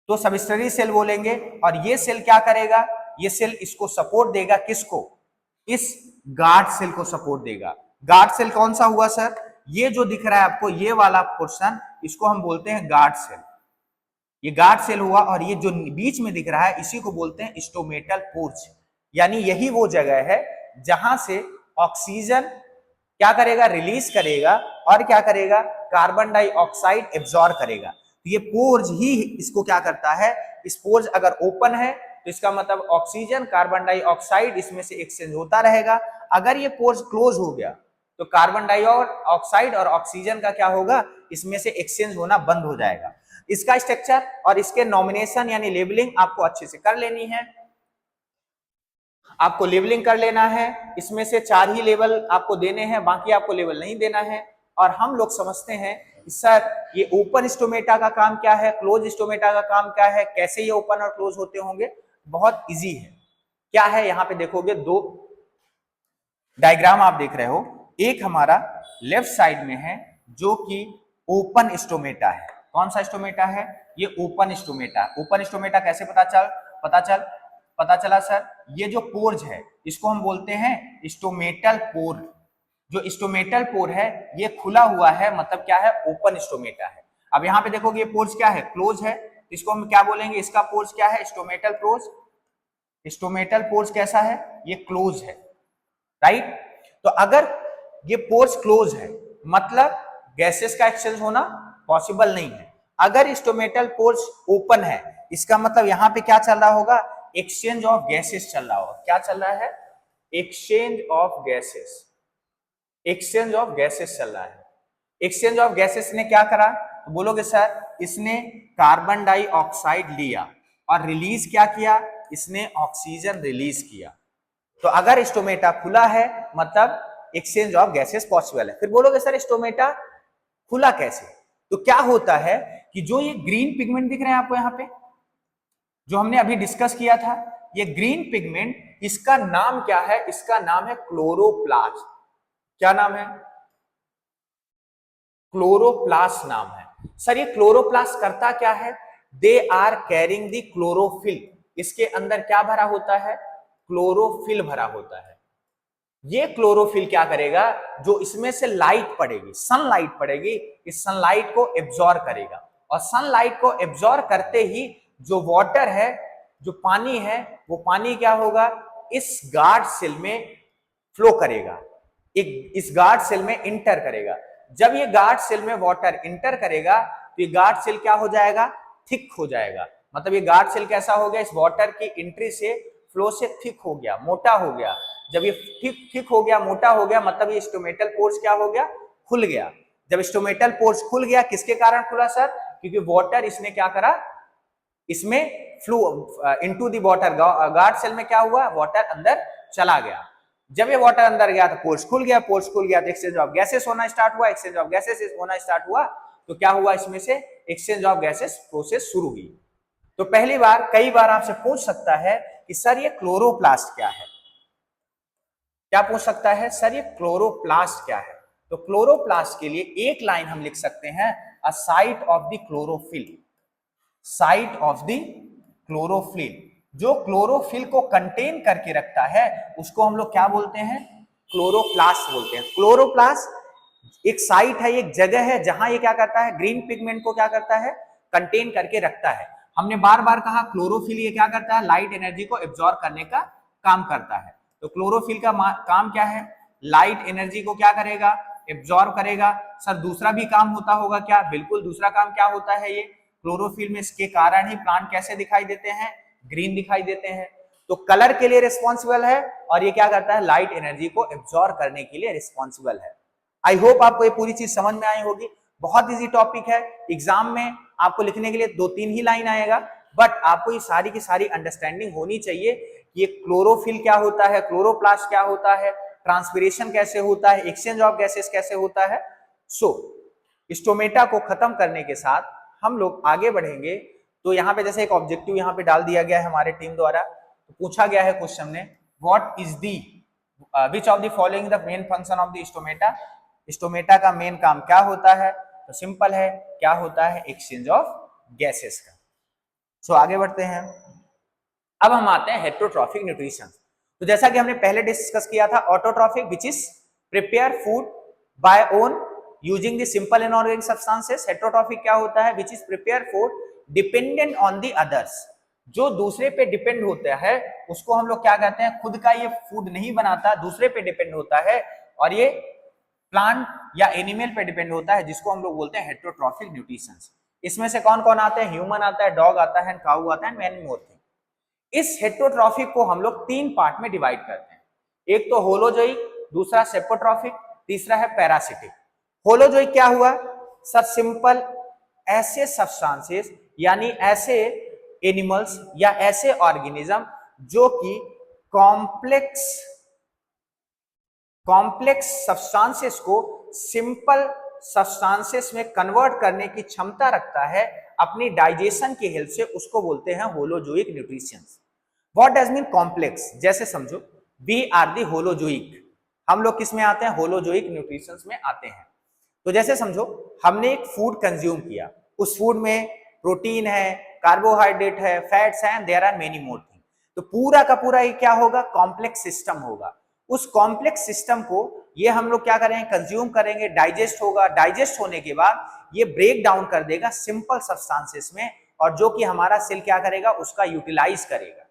तो सबस्टरी सेल बोलेंगे। और ये सेल क्या करेगा, ये सेल इसको सपोर्ट देगा, किसको, इस गार्ड सेल को सपोर्ट देगा। गार्ड सेल कौन सा हुआ सर, ये जो दिख रहा है आपको ये वाला पोर्शन, इसको हम बोलते हैं गार्ड सेल। ये गार्ड सेल हुआ। और ये जो बीच में दिख रहा है इसी को बोलते हैं स्टोमेटल पोर्च, यानी यही वो जगह है जहां से ऑक्सीजन क्या करेगा, रिलीज करेगा और क्या करेगा, कार्बन डाइऑक्साइड एब्जॉर्ब करेगा। तो ये पोर्स ही इसको क्या करता है, इस पोर्स अगर ओपन है तो इसका मतलब ऑक्सीजन कार्बन डाइऑक्साइड इसमें से एक्सचेंज होता रहेगा। अगर ये पोर्स क्लोज हो गया तो कार्बन डाइऑक्साइड और ऑक्सीजन का क्या होगा, इसमें से एक्सचेंज होना बंद हो जाएगा। इसका स्ट्रक्चर और इसके नॉमिनेशन यानी लेबलिंग आपको अच्छे से कर लेनी है, आपको लेबलिंग कर लेना है। इसमें से 4 ही लेवल आपको देने हैं, बाकी आपको लेवल नहीं देना है। और हम लोग समझते हैं सर ये ओपन स्टोमेटा का काम क्या है, क्लोज स्टोमेटा का काम क्या है, कैसे ये ओपन और क्लोज होते होंगे। बहुत इजी है। क्या है, यहां पे देखोगे 2 डायग्राम आप देख रहे हो, एक हमारा लेफ्ट साइड में है जो कि ओपन स्टोमेटा है। कौन सा स्टोमेटा है, ये ओपन स्टोमेटा। ओपन स्टोमेटा कैसे पता चला सर, ये जो पोर्स है इसको हम बोलते हैं स्टोमेटल पोर। जो स्टोमेटल पोर है ये खुला हुआ है, मतलब क्या है, ओपन स्टोमेटा है। अब यहाँ पे देखोगे ये पोर्स क्या है, क्लोज है, इसको हम क्या बोलेंगे, इसका पोर्स क्या है, स्टोमेटल पोर्स। स्टोमेटल पोर्स कैसा है, ये क्लोज है, राइट। तो अगर ये पोर्स क्लोज है मतलब गैसेस का एक्सचेंज होना पॉसिबल नहीं है। अगर स्टोमेटल पोर्स ओपन है इसका मतलब यहाँ पे क्या चल रहा होगा, एक्सचेंज ऑफ गैसेस चल रहा होगा। क्या चल रहा है, exchange of gases, exchange of gases चल रहा है। एक्सचेंज ऑफ गैसेस ने क्या करा, तो बोलोगे सर इसने कार्बन डाइऑक्साइड लिया और रिलीज क्या किया, इसने ऑक्सीजन रिलीज किया। तो अगर स्टोमेटा खुला है मतलब एक्सचेंज ऑफ गैसेस पॉसिबल है। फिर बोलोगे सर स्टोमेटा खुला कैसे, तो क्या होता है कि जो ये ग्रीन पिगमेंट दिख रहे हैं आपको यहाँ पे, जो हमने अभी डिस्कस किया था, ये ग्रीन पिगमेंट, इसका नाम क्या है, इसका नाम है क्लोरोप्लास्ट। क्या नाम है, क्लोरोप्लास्ट नाम है। सर ये क्लोरोप्लास्ट करता क्या है, they are carrying the chlorophyll. इसके अंदर क्या भरा होता है, क्लोरोफिल भरा होता है। ये क्लोरोफिल क्या करेगा, जो इसमें से लाइट पड़ेगी, सनलाइट पड़ेगी, इस सनलाइट को एब्जॉर्ब करेगा, और सनलाइट को एब्जॉर्ब करते ही जो वाटर है, जो पानी है, वो पानी क्या होगा, इस गार्ड सेल में फ्लो करेगा, एक इस गार्ड सेल में इंटर करेगा। जब ये गार्ड सेल में वाटर इंटर करेगा तो ये गार्ड सेल क्या हो जाएगा, थिक हो जाएगा। मतलब ये गार्ड सेल कैसा हो गया, इस वाटर की एंट्री से, फ्लो से थिक हो गया, मोटा हो गया। जब ये थिक हो गया, मोटा हो गया, मतलब ये स्टोमेटल पोर्स क्या हो गया, खुल गया। जब स्टोमेटल पोर्स खुल गया, किसके कारण खुला सर, क्योंकि वाटर इसने क्या करा, इसमें flow into the water, guard cell में क्या हुआ, वाटर अंदर चला गया। जब ये वाटर अंदर गया तो पोर्स खुल गया, पोर्स खुल गया तो एक्सचेंज ऑफ गैसेस होना स्टार्ट हुआ, एक्सचेंज ऑफ गैसेस होना स्टार्ट हुआ, तो क्या हुआ, इसमें से एक्सचेंज ऑफ गैसेस प्रोसेस शुरू हुई। तो पहली बार, कई बार आपसे पूछ सकता है कि सर ये क्लोरोप्लास्ट क्या है, क्या पूछ सकता है, सर ये क्लोरोप्लास्ट क्या है। तो क्लोरोप्लास्ट के लिए एक लाइन हम लिख सकते हैं, a site of the chlorophyll, site of the chlorophyll. जो क्लोरोफिल को कंटेन करके रखता है उसको हम लोग क्या बोलते हैं, क्लोरोप्लास्ट बोलते हैं। क्लोरोप्लास्ट एक साइट है, एक जगह है जहां ये क्या करता है, ग्रीन पिगमेंट को क्या करता है, कंटेन करके रखता है। हमने बार बार कहा क्लोरोफिल ये क्या करता है, लाइट एनर्जी को एब्जॉर्ब करने का काम करता है। तो क्लोरोफिल का काम क्या है, लाइट एनर्जी को क्या करेगा, एब्जॉर्ब करेगा। सर दूसरा भी काम होता होगा क्या, बिल्कुल, दूसरा काम क्या होता है, ये क्लोरोफिल में इसके कारण ही प्लांट कैसे दिखाई देते हैं, ग्रीन दिखाई देते हैं। तो कलर के लिए रिस्पॉन्सिबल है, और ये क्या करता है, लाइट एनर्जी को एब्जॉर्ब करने के लिए रिस्पॉन्सिबल है। आई होप आपको ये पूरी चीज समझ में आई होगी। बहुत इजी टॉपिक है, एग्जाम में आपको लिखने के लिए 2-3 ही लाइन आएगा, बट आपको ये सारी की सारी अंडरस्टैंडिंग होनी चाहिए कि ये क्लोरोफिल क्या होता है, क्लोरोप्लास्ट क्या होता है, ट्रांसपिरेशन कैसे होता है, एक्सचेंज ऑफ गैसेस कैसे होता है। सो स्टोमेटा को खत्म करने के साथ हम लोग आगे बढ़ेंगे। तो यहाँ पे जैसे एक ऑब्जेक्टिव यहाँ पे डाल दिया गया है हमारे टीम द्वारा, तो पूछा गया है क्वेश्चन में, what is the which of the following the main function of the stomata, stomata का मेन काम क्या होता है। तो सिंपल है, क्या होता है, एक्सचेंज ऑफ गैसेस का। सो आगे बढ़ते हैं। अब हम आते हैं हेटेरोट्रॉफिक न्यूट्रिशन। तो जैसा कि हमने पहले डिस्कस किया था, autotrophic which is prepare food by own using the simple inorganic substances. Heterotrophic क्या होता है, which is prepare food dependent on the others, जो दूसरे पे डिपेंड होता है उसको हम लोग क्या कहते हैं, खुद का ये फूड नहीं बनाता, दूसरे पे डिपेंड होता है, और ये प्लांट या एनिमल पे डिपेंड होता है, जिसको हम लोग बोलते हैं हेटेरोट्रॉफिक न्यूट्रिशन। इसमें से कौन कौन आते हैं, ह्यूमन आता है, डॉग आता है, काऊ आता है, मैनी मोर थिंग। इस हेटेरोट्रॉफिक को हम लोग 3 पार्ट में डिवाइड करते हैं, एक तो होलोजोइक, दूसरा सेप्रोट्रॉफिक, तीसरा है पैरासिटिक। होलोजोइक क्या हुआ सर, सिंपल ऐसे सब्सटेंसेस, यानी ऐसे एनिमल्स या ऐसे ऑर्गेनिज्म जो कि कॉम्प्लेक्स सब्सटेंसेस को सिंपल सब्सटेंसेस में कन्वर्ट करने की क्षमता रखता है अपनी डाइजेशन की हेल्प से, उसको बोलते हैं holozoic nutrition. What does mean complex, जैसे समझो वी आर दी होलोजोइक, हम लोग किस में आते हैं, होलोजोइक न्यूट्रिशन में आते हैं। तो जैसे समझो हमने एक फूड कंज्यूम किया, उस फूड में प्रोटीन है, कार्बोहाइड्रेट है, फैट्स हैं, there are many more thing. तो पूरा का पूरा ये क्या होगा, कॉम्प्लेक्स सिस्टम होगा। उस कॉम्प्लेक्स सिस्टम को ये हम लोग क्या करेंगे, कंज्यूम करेंगे, डाइजेस्ट होगा, डाइजेस्ट होने के बाद ये ब्रेक डाउन कर देगा सिंपल सब्सटेंसेस में, और जो कि हमारा सेल क्या करेगा, उसका यूटिलाइज करेगा।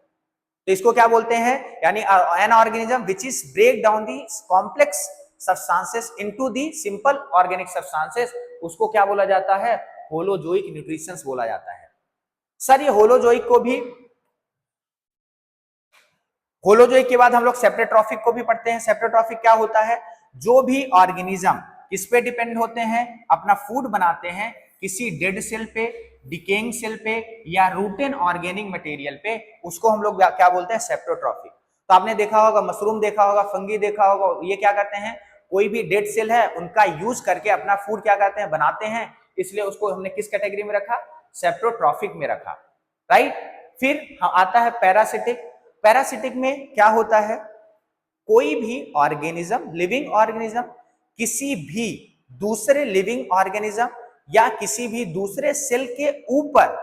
तो इसको क्या बोलते हैं, यानी an organism which is break down the complex substances into the simple organic substances, उसको क्या बोला जाता है, होलोजोइक न्यूट्रिशंस बोला जाता है। सर ये होलोजोइक को भी, होलोजोइक के बाद हम लोग सेप्रोट्रॉफिक को भी पढ़ते हैं। सेप्रोट्रॉफिक क्या होता है, जो भी ऑर्गेनिज्म किस पे डिपेंड होते हैं, अपना फूड बनाते हैं किसी डेड सेल पे, डिकेइंग सेल पे, या रूटेन ऑर्गेनिक मटेरियल पे, उसको हम लोग क्या बोलते हैं, सेप्रोट्रॉफिक। तो आपने देखा होगा, मशरूम देखा होगा, फंगी देखा होगा, ये क्या करते हैं, कोई भी डेड सेल है उनका यूज करके अपना फूड क्या करते हैं, बनाते हैं, इसलिए उसको हमने किस कैटेगरी में रखा, सेप्रोट्रॉफिक में रखा, राइट। फिर आता है पैरासिटिक। पैरासिटिक में क्या होता है, कोई भी ऑर्गेनिज्म, लिविंग ऑर्गेनिज्म किसी भी दूसरे लिविंग ऑर्गेनिज्म या किसी भी दूसरे सेल के ऊपर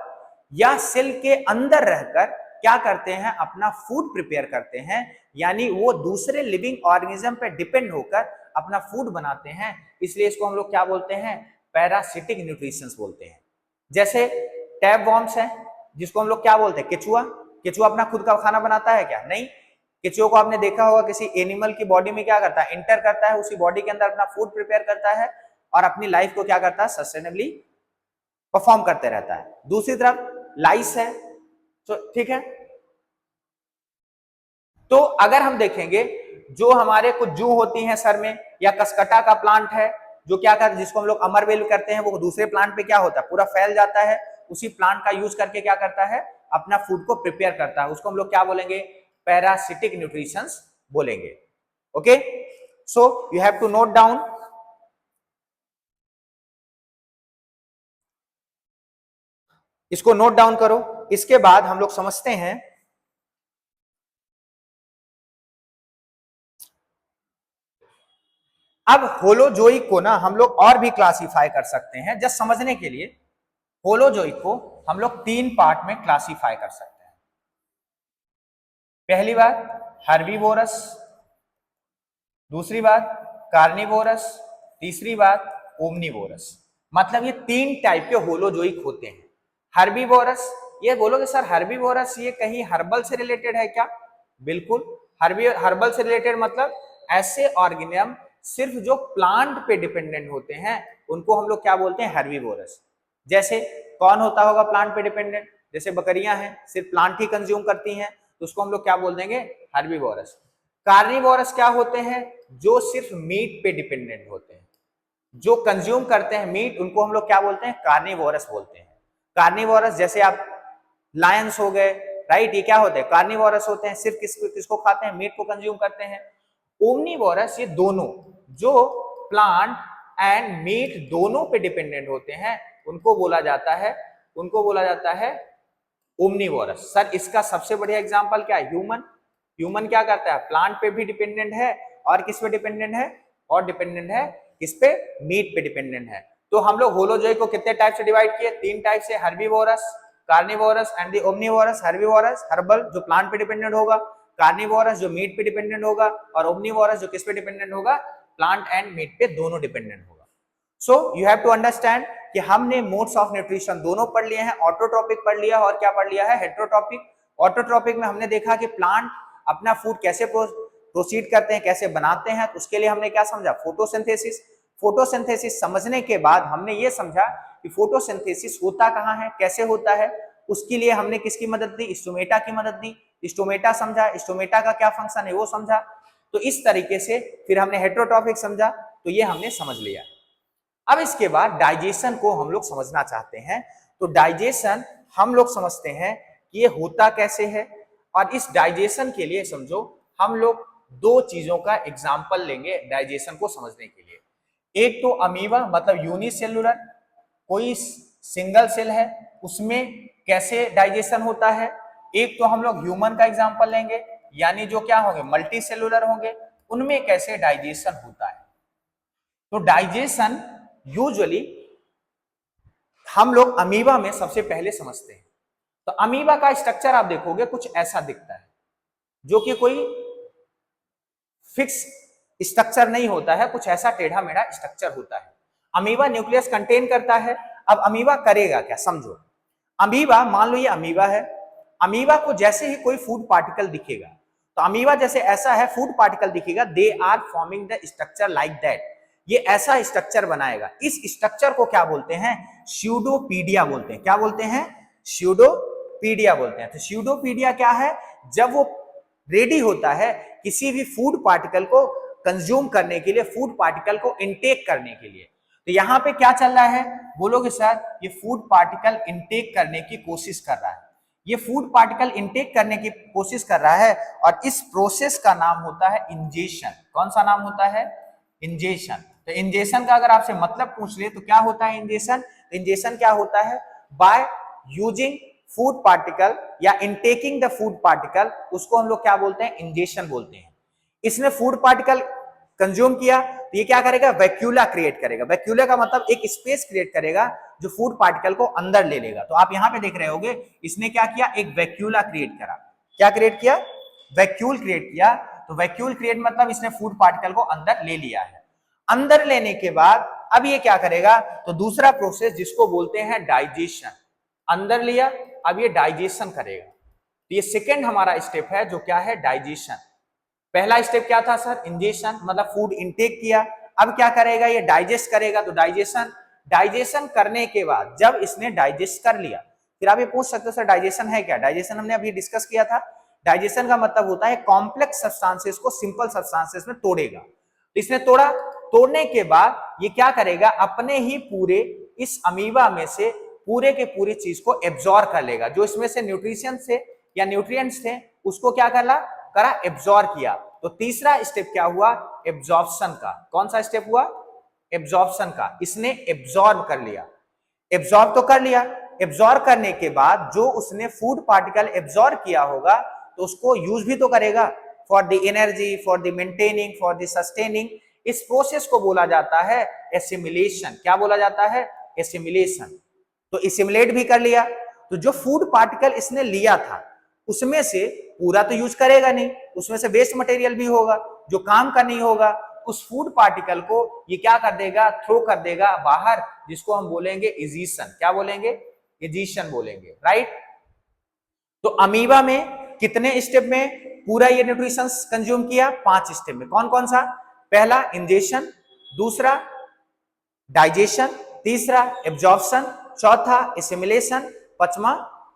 या सेल के अंदर रहकर क्या करते हैं, अपना फूड प्रिपेयर करते हैं, यानी वो दूसरे लिविंग ऑर्गेनिज्म पे डिपेंड होकर अपना फूड बनाते हैं, इसलिए इसको हम लोग क्या बोलते हैं, पैरासिटिक न्यूट्रिशंस बोलते हैं। जैसे टैप वॉर्म्स है, जिसको हम लोग क्या बोलते हैं, केचुआ। केचुआ अपना खुद का खाना बनाता है क्या? नहीं। केचुआ को आपने देखा होगा किसी एनिमल की बॉडी में क्या करता है, एंटर करता है, उसी बॉडी के अंदर अपना फूड प्रिपेयर करता है और अपनी लाइफ को क्या करता है, सस्टेनेबली परफॉर्म करते रहता है। दूसरी तरफ लाइस है, तो ठीक है। तो अगर हम देखेंगे जो हमारे कुछ जू होती हैं सर में, या कसकटा का प्लांट है जो क्या करता है, जिसको हम लोग अमरवेल करते हैं, वो दूसरे प्लांट पे क्या होता है, पूरा फैल जाता है, उसी प्लांट का यूज करके क्या करता है, अपना फूड को प्रिपेयर करता है, उसको हम लोग क्या बोलेंगे, पैरासिटिक न्यूट्रिशंस बोलेंगे। Okay, so you have to note down. इसको नोट डाउन करो। इसके बाद हम लोग समझते हैं अब होलोजोइक को ना हम लोग और भी क्लासिफाई कर सकते हैं। जस्ट समझने के लिए होलोजोइक को हम लोग 3 पार्ट में क्लासिफाई कर सकते हैं। पहली बात हर्बीवोरस, दूसरी बात कार्निवोरस, तीसरी बात ओमनीवोरस। मतलब ये 3 टाइप के होलोजोइक होते हैं। हर्बीवोरस, ये बोलोगे सर हर्बीवोरस ये कहीं हर्बल से रिलेटेड है क्या? बिल्कुल। हर्बल से रिलेटेड मतलब ऐसे ऑर्गेनिज्म सिर्फ जो प्लांट पे डिपेंडेंट होते हैं उनको हम लोग क्या बोलते हैं, हर्बीवोरस। जैसे कौन होता होगा प्लांट पे डिपेंडेंट? जैसे बकरियां हैं, सिर्फ प्लांट ही कंज्यूम करती हैं, तो उसको हम लोग क्या बोल देंगे, हर्बीवोरस। कार्निवोरस क्या होते हैं, जो सिर्फ मीट पे डिपेंडेंट होते हैं, जो कंज्यूम करते हैं मीट, उनको हम लोग क्या बोलते हैं, कार्निवोरस बोलते हैं। कार्निवोरस जैसे आप लायंस हो गए, राइट, ये क्या होते हैं, कार्निवोरस होते हैं, सिर्फ किसको खाते हैं, मीट को कंज्यूम करते हैं। ओमनीवोरस ये दोनों जो प्लांट एंड मीट दोनों पे डिपेंडेंट होते हैं उनको बोला जाता है ओमनीवोरस। सर इसका सबसे बढ़िया एग्जांपल क्या है, ह्यूमन। ह्यूमन क्या करता है, प्लांट पे भी डिपेंडेंट है और किस पे डिपेंडेंट है, और डिपेंडेंट है किस पे, मीट पे डिपेंडेंट है। तो हम लोग होलोजोइक को कितने टाइप से डिवाइड किए, 3 टाइप से, herbivorous, carnivorous and the omnivorous. Herbivorous herbal जो प्लांट पे डिपेंडेंट होगा, कार्निवोरस जो मीट पे डिपेंडेंट होगा, और ओमनीवोरस जो किस पे डिपेंडेंट होगा, प्लांट एंड मीट पे दोनों डिपेंडेंट होगा। So you have to understand कि हमने मोड्स ऑफ न्यूट्रिशन दोनों पढ़ लिए हैं, ऑटोट्रोपिक पढ़ लिया और क्या पढ़ लिया है, हेटेरोट्रोपिक। ऑटोट्रोपिक में हमने देखा कि प्लांट अपना फूड कैसे प्रोसीड करते हैं, कैसे बनाते हैं, तो उसके लिए हमने क्या समझा, फोटोसिंथेसिस। फोटोसिंथेसिस समझने के बाद हमने ये समझा कि फोटोसिंथेसिस होता कहाँ है, कैसे होता है, उसके लिए हमने किसकी मदद दी, स्टोमेटा की मदद दी। स्टोमेटा समझा, स्टोमेटा का क्या फंक्शन है वो समझा। तो इस तरीके से फिर हमने हेटेरोट्रोपिक समझा, तो ये हमने समझ लिया। अब इसके बाद डाइजेशन को हम लोग समझना चाहते हैं। तो डाइजेशन हम लोग समझते हैं कि ये होता कैसे है, और इस डाइजेशन के लिए समझो हम लोग 2 चीजों का एग्जाम्पल लेंगे डाइजेशन को समझने के लिए। एक तो अमीबा मतलब यूनिसेलुलर, कोई सिंगल सेल है उसमें कैसे डाइजेशन होता है। एक तो हम लोग ह्यूमन का एग्जाम्पल लेंगे, यानी जो क्या होंगे, मल्टी सेलुलर होंगे, उनमें कैसे डाइजेशन होता है। तो डाइजेशन यूजुअली हम लोग अमीबा में सबसे पहले समझते हैं। तो अमीबा का स्ट्रक्चर आप देखोगे कुछ ऐसा दिखता है, जो कि कोई फिक्स स्ट्रक्चर नहीं होता है, कुछ ऐसा टेढ़ा मेढ़ा स्ट्रक्चर होता है। अमीबा न्यूक्लियस कंटेन करता है। अब अमीबा करेगा क्या, समझो। अमीबा, मान लो ये अमीबा है, अमीबा को जैसे ही कोई फूड पार्टिकल दिखेगा, तो अमीबा जैसे ऐसा है, फूड पार्टिकल दिखेगा, they are forming the structure like that, ये ऐसा स्ट्रक्चर बनाएगा। इस स्ट्रक्चर को क्या बोलते हैं, स्यूडोपीडिया बोलते हैं। क्या बोलते हैं, स्यूडोपीडिया बोलते हैं। तो स्यूडोपीडिया क्या है, जब वो रेडी होता है किसी भी फूड पार्टिकल को कंज्यूम करने के लिए, फूड पार्टिकल को इनटेक करने के लिए। तो यहाँ पे क्या चल रहा है, बोलोगे सर ये फूड पार्टिकल इनटेक करने की कोशिश कर रहा है, ये फूड पार्टिकल इनटेक करने की कोशिश कर रहा है, और इस प्रोसेस का नाम होता है इंजेशन। कौन सा नाम होता है, इंजेशन। तो इंजेशन का अगर आपसे मतलब पूछ ले तो क्या होता है इंजेशन, इंजेशन क्या होता है, बाय यूजिंग फूड पार्टिकल या इनटेकिंग द फूड पार्टिकल, उसको हम लोग क्या बोलते हैं, इंजेशन बोलते हैं। इसने फूड पार्टिकल कंज्यूम किया तो ये क्या करेगा, वैक्यूला क्रिएट करेगा। वैक्यूला का मतलब एक स्पेस क्रिएट करेगा, जो फूड पार्टिकल को अंदर ले लेगा। तो आप यहां पे देख रहे होगे इसने क्या किया, एक वैक्यूला क्रिएट करा। क्या क्रिएट किया, वैक्यूल क्रिएट किया। तो वैक्यूल क्रिएट मतलब इसने फूड पार्टिकल को अंदर ले लिया है। अंदर लेने के बाद अब ये क्या करेगा, तो दूसरा प्रोसेस जिसको बोलते हैं डाइजेशन, अंदर लिया अब ये डाइजेशन करेगा। तो ये सेकेंड हमारा स्टेप है जो क्या है, डाइजेशन। पहला स्टेप क्या था सर, इंजेशन, मतलब फूड इनटेक किया। अब क्या करेगा, ये डाइजेस्ट करेगा। तो डाइजेशन, डाइजेशन करने के बाद जब इसने डाइजेस्ट कर लिया, फिर आप ये पूछ सकते हो सर डाइजेशन है क्या। डाइजेशन हमने अभी डिस्कस किया था। डाइजेशन का मतलब होता है कॉम्प्लेक्स सब्सटेंसेस को सिंपल सब्सटेंसेस में तोड़ेगा। इसने तोड़ा, तोड़ने के बाद ये क्या करेगा, अपने ही पूरे इस अमीबा में से पूरे के पूरी चीज को एब्जॉर्ब कर लेगा। जो इसमें से न्यूट्रिशन थे या न्यूट्रिएंट्स थे उसको क्या करा, एब्जॉर्ब किया। तो तीसरा स्टेप क्या हुआ, एब्जॉर्प्शन का। कौन सा स्टेप हुआ, एब्जॉर्प्शन का। इसने एब्जॉर्ब कर लिया। एब्जॉर्ब तो कर लिया, एब्जॉर्ब करने के बाद जो उसने फूड पार्टिकल एब्जॉर्ब किया होगा तो उसको यूज भी तो करेगा for the energy, for the maintaining, for the sustaining. इस प्रोसेस को बोला जाता है एसिमिलेशन। क्या बोला जाता है, एसिमिलेशन। तो एसिमिलेट भी कर लिया। तो जो फूड पार्टिकल इसने लिया था उसमें से पूरा तो यूज करेगा नहीं, उसमें से वेस्ट मटेरियल भी होगा जो काम का नहीं होगा। उस फूड पार्टिकल को ये क्या कर देगा, थ्रो कर देगा बाहर, जिसको हम बोलेंगे इजीशन। क्या बोलेंगे, इजीशन बोलेंगे, राइट। तो अमीबा में कितने स्टेप में पूरा ये न्यूट्रिशन कंज्यूम किया, 5 स्टेप में। कौन कौन सा, पहला इंजेशन, दूसरा डाइजेशन, तीसरा एब्जॉर्प्शन, चौथा एसिमिलेशन, पांचवा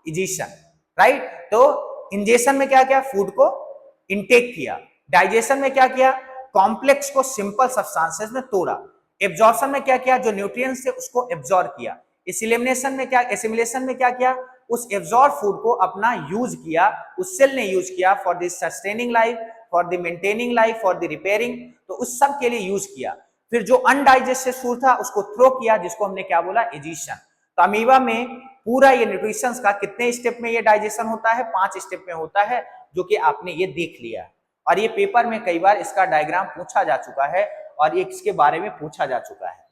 इजीशन, राइट। तो इंजेशन में क्या किया, फूड को इनटेक किया। डाइजेशन में क्या किया, कॉम्प्लेक्स को सिंपल सब्सटेंसेस में तोड़ा। एब्जॉर्प्शन में क्या किया, जो न्यूट्रिएंट्स थे उसको एब्जॉर्ब किया। एसिमिलेशन में क्या, एसिमिलेशन में क्या किया, उस एब्जॉर्ब फूड को अपना यूज किया, उस सेल ने यूज किया for the sustaining life, for the maintaining life, for the repairing. तो उस सब के लिए यूज किया। फिर जो अनडाइजेस्टेड फूड था उसको थ्रो किया, जिसको हमने क्या बोला, इजीशन। तो अमीबा में पूरा ये न्यूट्रिशंस का कितने स्टेप में ये डाइजेशन होता है, 5 स्टेप में होता है, जो कि आपने ये देख लिया। और ये पेपर में कई बार इसका डायग्राम पूछा जा चुका है और ये इसके बारे में पूछा जा चुका है।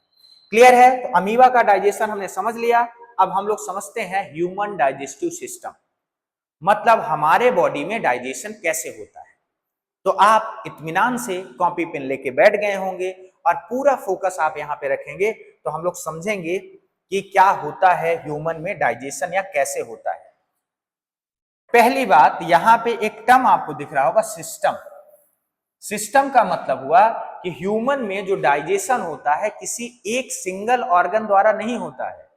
क्लियर है। तो अमीबा का डाइजेशन हमने समझ लिया। अब हम लोग समझते हैं ह्यूमन डाइजेस्टिव सिस्टम, मतलब हमारे बॉडी में डाइजेशन कैसे होता है। तो आप इत्मीनान से कॉपी पेन लेके बैठ गए होंगे और पूरा फोकस आप यहाँ पे रखेंगे तो हम लोग समझेंगे कि क्या होता है ह्यूमन में डाइजेशन या कैसे होता है। पहली बात, यहां पे एक टर्म आपको दिख रहा होगा, सिस्टम। सिस्टम का मतलब हुआ कि ह्यूमन में जो डाइजेशन होता है किसी एक सिंगल ऑर्गन द्वारा नहीं होता है।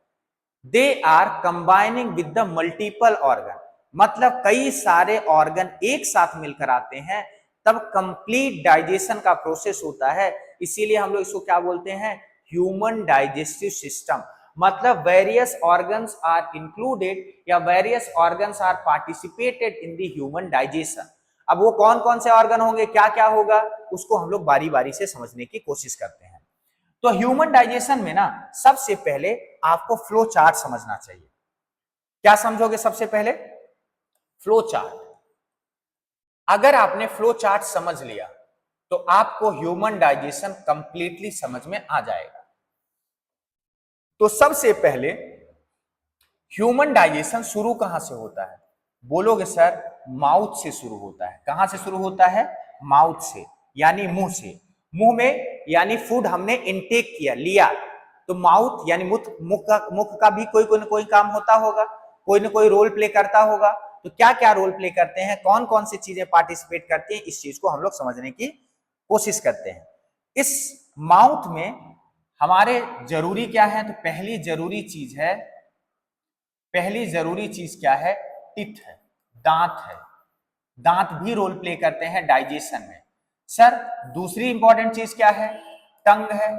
They are combining with the multiple organ, मतलब कई सारे ऑर्गन एक साथ मिलकर आते हैं तब कंप्लीट डाइजेशन का प्रोसेस होता है। इसीलिए हम लोग इसको क्या बोलते हैं, ह्यूमन डाइजेस्टिव सिस्टम। मतलब वेरियस ऑर्गन्स आर इंक्लूडेड या various organs are participated in the human digestion. अब वो कौन कौन से ऑर्गन होंगे, क्या क्या होगा, उसको हम लोग बारी बारी से समझने की कोशिश करते हैं। तो ह्यूमन डाइजेशन में ना सबसे पहले आपको फ्लो चार्ट समझना चाहिए। क्या समझोगे सबसे पहले, फ्लो चार्ट। अगर आपने फ्लो चार्ट समझ लिया तो आपको ह्यूमन डाइजेशन कंप्लीटली समझ में आ जाएगा। तो सबसे पहले ह्यूमन डाइजेशन शुरू कहां से होता है, बोलोगे सर माउथ से शुरू होता है। कहां से शुरू होता है, माउथ से, यानी मुंह से। मुंह में यानी फूड हमने इनटेक किया, लिया, तो माउथ यानी मुख का भी कोई काम होता होगा, कोई ना कोई रोल प्ले करता होगा। तो क्या क्या रोल प्ले करते हैं, कौन कौन सी चीजें पार्टिसिपेट करती हैं, इस चीज को हम लोग समझने की कोशिश करते हैं। इस माउथ में हमारे जरूरी क्या है, तो पहली जरूरी चीज क्या है, टीथ है, दांत है। दांत भी रोल प्ले करते हैं डाइजेशन में। सर दूसरी इंपॉर्टेंट चीज क्या है, टंग है।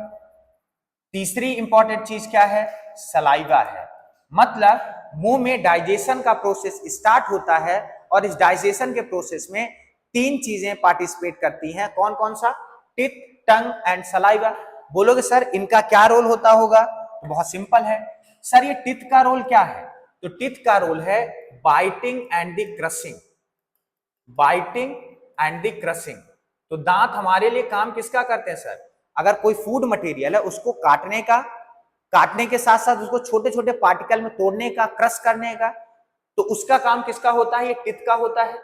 तीसरी इंपॉर्टेंट चीज क्या है, सलाइवा है। मतलब मुंह में डाइजेशन का प्रोसेस स्टार्ट होता है और इस डाइजेशन के प्रोसेस में 3 चीजें पार्टिसिपेट करती हैं। कौन कौन सा, टिथ, टंग एंड सलाइवा। बोलोगे सर इनका क्या रोल होता होगा, तो बहुत सिंपल है सर, ये टिथ का रोल क्या है, तो टिथ का रोल है biting and the crushing. Biting and the crushing. तो दांत हमारे लिए काम किसका करते हैं सर, अगर कोई फूड मटेरियल है उसको काटने का काटने के साथ साथ उसको छोटे छोटे पार्टिकल में तोड़ने का, क्रश करने का, तो उसका काम किसका होता है? ये टिथ का होता है।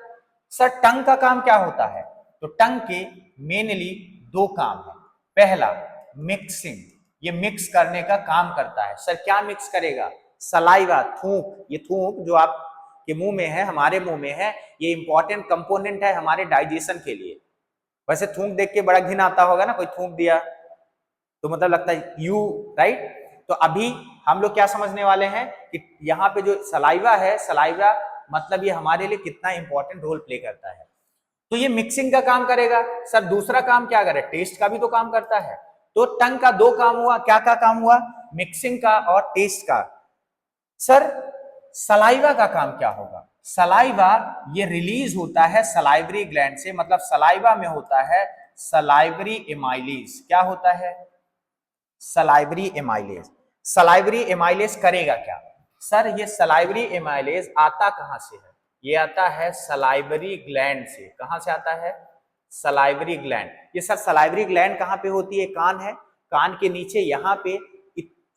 सर टंग का काम क्या होता है? तो टंग के मेनली दो काम है। पहला मिक्सिंग, ये मिक्स करने का काम करता है। सर क्या मिक्स करेगा? सलाइवा, थूक। ये थूक जो आप के मुंह में है, हमारे मुंह में है, ये इंपॉर्टेंट कंपोनेंट है हमारे डाइजेशन के लिए। वैसे थूक देख के बड़ा घिन आता होगा ना, कोई थूक दिया तो मतलब लगता है यू, राइट? तो अभी हम लोग क्या समझने वाले हैं कि यहाँ पे जो सलाइवा है, सलाइवा मतलब ये हमारे लिए कितना इंपॉर्टेंट रोल प्ले करता है। तो ये मिक्सिंग का काम करेगा। सर दूसरा काम क्या करे? टेस्ट का भी तो काम करता है। तो टंग का दो काम हुआ, क्या का काम हुआ? मिक्सिंग का और टेस्ट का। सर सलाइवा का काम क्या होगा? सलाइवा ये रिलीज होता है सलाइवरी ग्लैंड से, मतलब सलाइवा में होता है सलाइवरी एमाइलेज। क्या होता है? Salivary amylase. सलाइवरी एमाइलेज करेगा क्या? सर ये सलाइवरी एमाइलेज आता कहां से है? ये आता है सलाइवरी ग्लैंड से। कहां से आता है? Salivary gland. ये सर सलाइवरी ग्लैंड कहां पे होती है? कान है, कान के नीचे यहाँ पे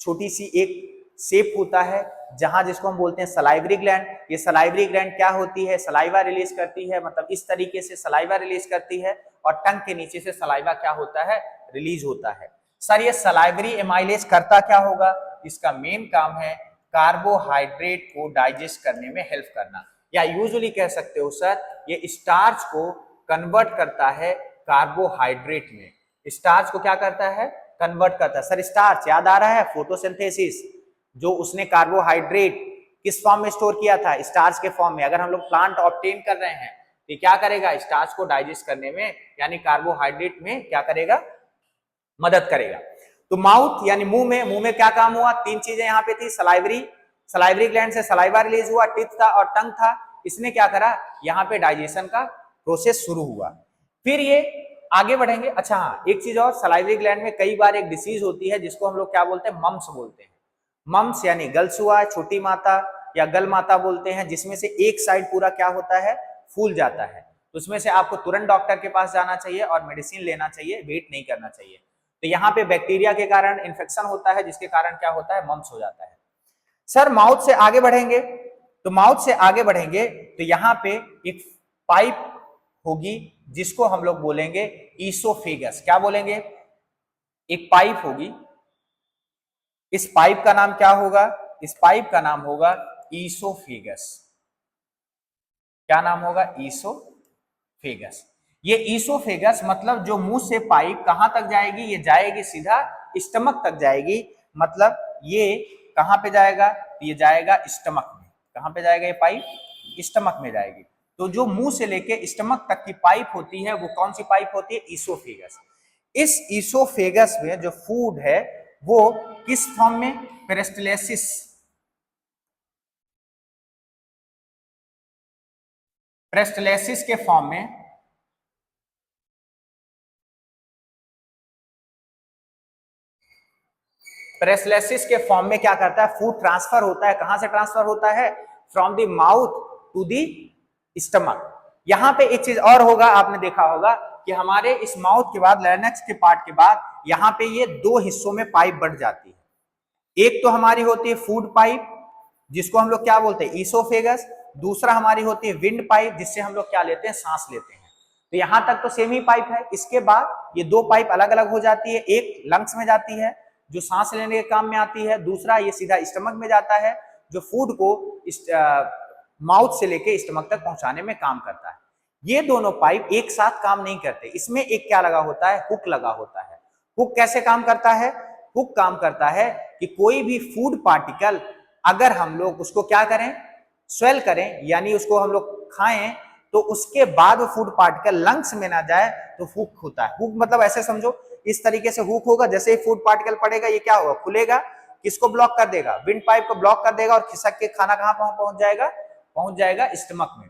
छोटी सी एक शेप होता है जहां, जिसको हम बोलते हैं सलाइवरी ग्लैंड। ये सलाइवरी ग्लैंड क्या होती है? सलाइवा रिलीज करती है, मतलब इस तरीके से सलाइवा रिलीज करती है, और टंग के नीचे से सलाइवा क्या होता है? रिलीज होता है। सर ये सलाइवरी एमाइलेज करता क्या होगा? इसका मेन काम है कार्बोहाइड्रेट को डाइजेस्ट करने में हेल्प करना, या यूजुअली कह सकते हो सर ये स्टार्च को कन्वर्ट करता है कार्बोहाइड्रेट में। स्टार्च को क्या करता है? कन्वर्ट करता है। सर स्टार्च याद आ रहा है? फोटोसिंथेसिस, जो उसने कार्बोहाइड्रेट किस फॉर्म में स्टोर किया था? स्टार्च के फॉर्म में। अगर हम लोग प्लांट ऑब्टेन कर रहे हैं तो क्या करेगा? स्टार्च को डाइजेस्ट करने में, यानी कार्बोहाइड्रेट में क्या करेगा? मदद करेगा। तो माउथ यानी मुंह में क्या काम हुआ? तीन चीजें यहाँ पे थी। सलाइवरी ग्लैंड से सलाइवा रिलीज हुआ, टिथ था और टंग था। इसने क्या करा? यहाँ पे डाइजेशन का प्रोसेस शुरू हुआ। फिर ये आगे बढ़ेंगे। अच्छा हाँ, एक चीज और, सलाइवरी ग्लैंड में कई बार एक डिसीज होती है जिसको हम लोग क्या बोलते हैं? मम्स बोलते हैं। मम्स यानी गलसुआ, छोटी माता या गल माता बोलते हैं, जिसमें से एक साइड पूरा क्या होता है? फूल जाता है। तो उसमें से आपको तुरंत डॉक्टर के पास जाना चाहिए और मेडिसिन लेना चाहिए, वेट नहीं करना चाहिए। तो यहाँ पे बैक्टीरिया के कारण इन्फेक्शन होता है, जिसके कारण क्या होता है? मम्स हो जाता है। सर माउथ से आगे बढ़ेंगे, तो माउथ से आगे बढ़ेंगे तो यहाँ पे एक पाइप होगी जिसको हम लोग बोलेंगे ईसोफेगस। क्या बोलेंगे? एक पाइप होगी। इस पाइप का नाम क्या होगा? इस पाइप का नाम होगा ईसोफेगस। क्या नाम होगा? ईसोफेगस। ये ईसोफेगस मतलब जो मुंह से पाइप कहां तक जाएगी? ये जाएगी सीधा स्टमक तक जाएगी। मतलब ये कहां पे जाएगा? ये जाएगा स्टमक में। कहां पे जाएगा ये पाइप? स्टमक में जाएगी। तो जो मुंह से लेके स्टमक तक की पाइप होती है वो कौन सी पाइप होती है? ईसोफेगस। इस ईसोफेगस में जो फूड है वो किस फॉर्म में? पेरिस्टालसिस। पेरिस्टालसिस के फॉर्म में, पेरिस्टालसिस के फॉर्म में क्या करता है? फूड ट्रांसफर होता है। कहां से ट्रांसफर होता है? From the mouth to the stomach. यहां पे एक चीज और होगा, आपने देखा होगा कि हमारे इस माउथ के बाद, लैरिंक्स के पार्ट के बाद, यहां पे ये दो हिस्सों में पाइप बढ़ जाती है। एक तो हमारी होती है फूड पाइप, जिसको हम लोग क्या बोलते हैं? ईसोफेगस। दूसरा हमारी होती है विंड पाइप, जिससे हम लोग क्या लेते हैं? सांस लेते हैं। तो यहां तक तो सेम ही पाइप है। इसके बाद ये दो पाइप अलग अलग हो जाती है। एक लंग्स में जाती है जो सांस लेने के काम में आती है, दूसरा ये सीधा स्टमक में जाता है जो फूड को माउथ से लेके स्टमक तक पहुंचाने में काम करता है। ये दोनों पाइप एक साथ काम नहीं करते। इसमें एक क्या लगा होता है? हुक लगा होता है। हुक कैसे काम करता है? हुक काम करता है कि कोई भी फूड पार्टिकल अगर हम लोग उसको क्या करें? स्वेल करें, यानी उसको हम लोग खाएं, तो उसके बाद वो फूड पार्टिकल लंग्स में ना जाए तो हुक होता है। हुक मतलब ऐसे समझो, इस तरीके से हुक होगा, जैसे ही फूड पार्टिकल पड़ेगा ये क्या होगा? खुलेगा। किसको ब्लॉक कर देगा? विंड पाइप को ब्लॉक कर देगा और खिसक के खाना कहां पहुंच जाएगा? पहुंच जाएगा स्टमक में।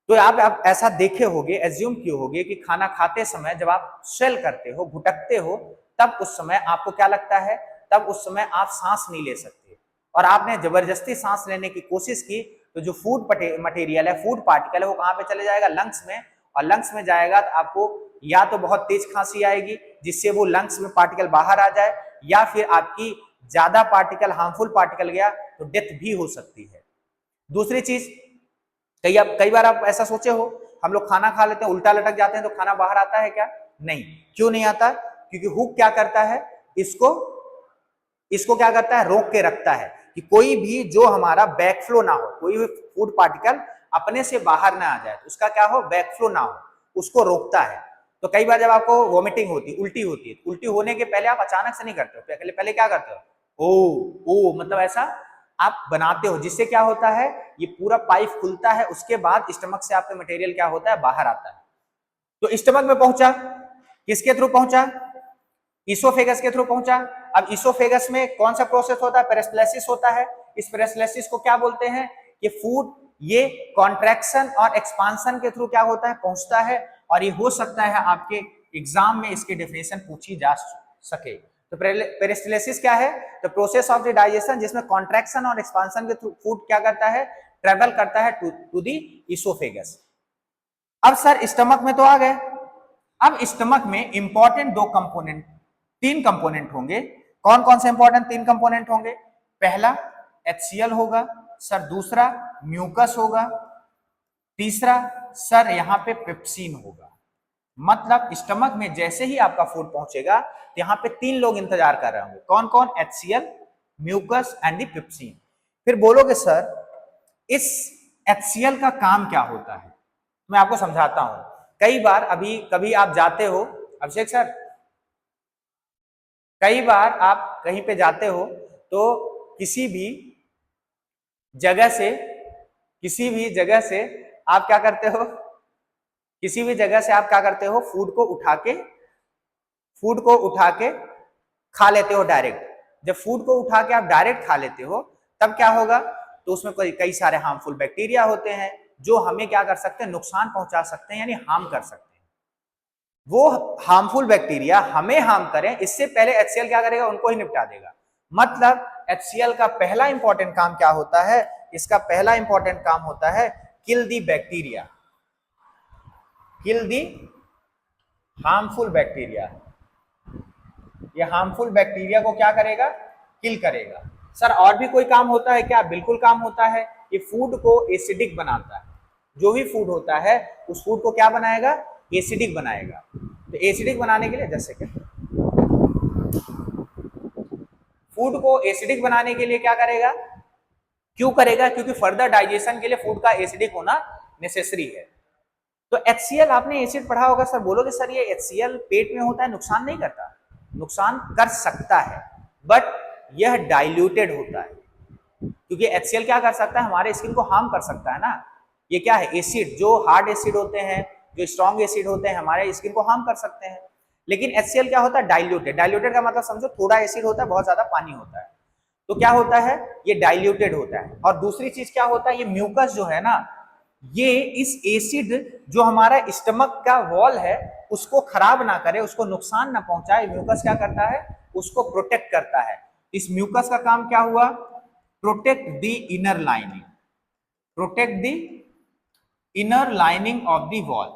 तो आप ऐसा देखे होगे, एज्यूम किए होगे कि खाना खाते समय जब आप स्वेल करते हो, घुटकते हो, तब उस समय आपको क्या लगता है? तब उस समय आप सांस नहीं ले सकते, और आपने जबरदस्ती सांस लेने की कोशिश की तो जो फूड मटेरियल है, फूड पार्टिकल है, वो कहां पे चले जाएगा? लंग्स में। और लंग्स में जाएगा तो आपको या तो बहुत तेज खांसी आएगी जिससे वो लंग्स में पार्टिकल बाहर आ जाए, या फिर आपकी ज्यादा पार्टिकल, हार्मफुल पार्टिकल गया तो डेथ भी हो सकती है। दूसरी चीज, कई बार आप ऐसा सोचे हो, हम लोग खाना खा लेते हैं, उल्टा लटक जाते हैं तो खाना बाहर आता है क्या? नहीं। क्यों नहीं आता? क्योंकि हुक क्या करता है, इसको क्या करता है, रोक के रखता है कि कोई भी जो हमारा बैकफ्लो ना हो, कोई भी फूड पार्टिकल अपने से बाहर ना आ जाए, उसका क्या हो, बैकफ्लो ना हो, उसको रोकता है। तो कई बार जब आपको वॉमिटिंग होती, उल्टी होती है, उल्टी होने के पहले आप अचानक से नहीं करते हो, पहले क्या करते हो, ओ मतलब ऐसा आप बनाते हो, जिससे क्या होता है, ये पूरा पाइप खुलता है, उसके बाद स्टमक से आपका मटेरियल क्या होता है, बाहर आता है। तो स्टमक में पहुंचा, किसके थ्रू पहुंचा, इसोफेगस के थ्रू पहुंचा। अब इसोफेगस में कौन सा प्रोसेस होता है, पेरिस्टाल्सिस होता है। इस पेरिस्टाल्सिस को क्या बोलते हैं, ये फूड ये कॉन्ट्रैक्शन और एक्सपांशन के थ्रू क्या होता है, पहुंचता है। और ये हो सकता है आपके एग्जाम में इसकी डेफिनेशन पूछी जा सके। तो पेरिस्टाल्सिस क्या है, the process of the digestion, जिसमें कॉन्ट्रैक्शन और एक्सपांशन के थ्रू फूड क्या करता है, ट्रेवल करता है टू द इसोफेगस। अब सर स्टमक में तो आ गए, अब स्टमक में इंपॉर्टेंट दो कंपोनेंट, तीन कंपोनेंट होंगे। कौन कौन से इंपॉर्टेंट तीन कंपोनेंट होंगे? पहला HCl होगा सर, दूसरा म्यूकस होगा, तीसरा सर यहां पे पेप्सिन होगा। मतलब स्टमक में जैसे ही आपका फूड पहुंचेगा तो यहाँ पे तीन लोग इंतजार कर रहे होंगे। कौन कौन? HCl, mucus and the pepsin. फिर बोलोगे सर इस HCl का काम क्या होता है? मैं आपको समझाता हूं। कई बार अभी कभी आप जाते हो, अभिषेक सर, कई बार आप कहीं पे जाते हो तो किसी भी जगह से आप क्या करते हो, किसी भी जगह से आप क्या करते हो, फूड को उठा के खा लेते हो डायरेक्ट। जब फूड को उठा के आप डायरेक्ट खा लेते हो तब क्या होगा, तो उसमें कई सारे हार्मफुल बैक्टीरिया होते हैं जो हमें क्या कर सकते हैं, नुकसान पहुंचा सकते हैं, यानी हार्म कर सकते हैं। वो हार्मफुल बैक्टीरिया हमें हार्म करें इससे पहले HCl क्या करेगा, उनको ही निपटा देगा। मतलब HCl का पहला इंपॉर्टेंट काम क्या होता है, इसका पहला इंपॉर्टेंट काम होता है किल दी बैक्टीरिया, किल दी हार्मफुल बैक्टीरिया। ये हार्मफुल बैक्टीरिया को क्या करेगा, किल करेगा। सर और भी कोई काम होता है क्या? बिल्कुल काम होता है। ये फूड को एसिडिक बनाता है। जो भी फूड होता है उस फूड को क्या बनाएगा, एसिडिक बनाएगा। तो एसिडिक बनाने के लिए, जैसे कि फूड को एसिडिक बनाने के लिए क्या करेगा, क्यों करेगा, क्योंकि फर्दर डाइजेशन के लिए फूड का एसिडिक होना नेसेसरी है। तो HCl आपने एसिड पढ़ा होगा सर, बोलोगे सर ये HCl पेट में होता है, नुकसान नहीं करता? नुकसान कर सकता है, बट यह डाइल्यूटेड होता है। क्योंकि HCl क्या कर सकता है, हमारे स्किन को हार्म कर सकता है ना। ये क्या है, एसिड, जो हार्ड एसिड होते हैं, जो स्ट्रॉन्ग एसिड होते हैं, हमारे स्किन को हार्म कर सकते हैं। लेकिन HCl क्या होता है, डाइल्यूटेड। डाइल्यूटेड का मतलब समझो थोड़ा एसिड होता है, बहुत ज्यादा पानी होता है। तो क्या होता है, ये डाइल्यूटेड होता है। और दूसरी चीज क्या होता है, ये म्यूकस जो है ना, ये इस एसिड जो हमारा स्टमक का वॉल है उसको खराब ना करे, उसको नुकसान ना पहुंचाए। म्यूकस क्या करता है, उसको प्रोटेक्ट करता है। इस म्यूकस का काम क्या हुआ, protect the inner lining, protect the inner lining of the wall.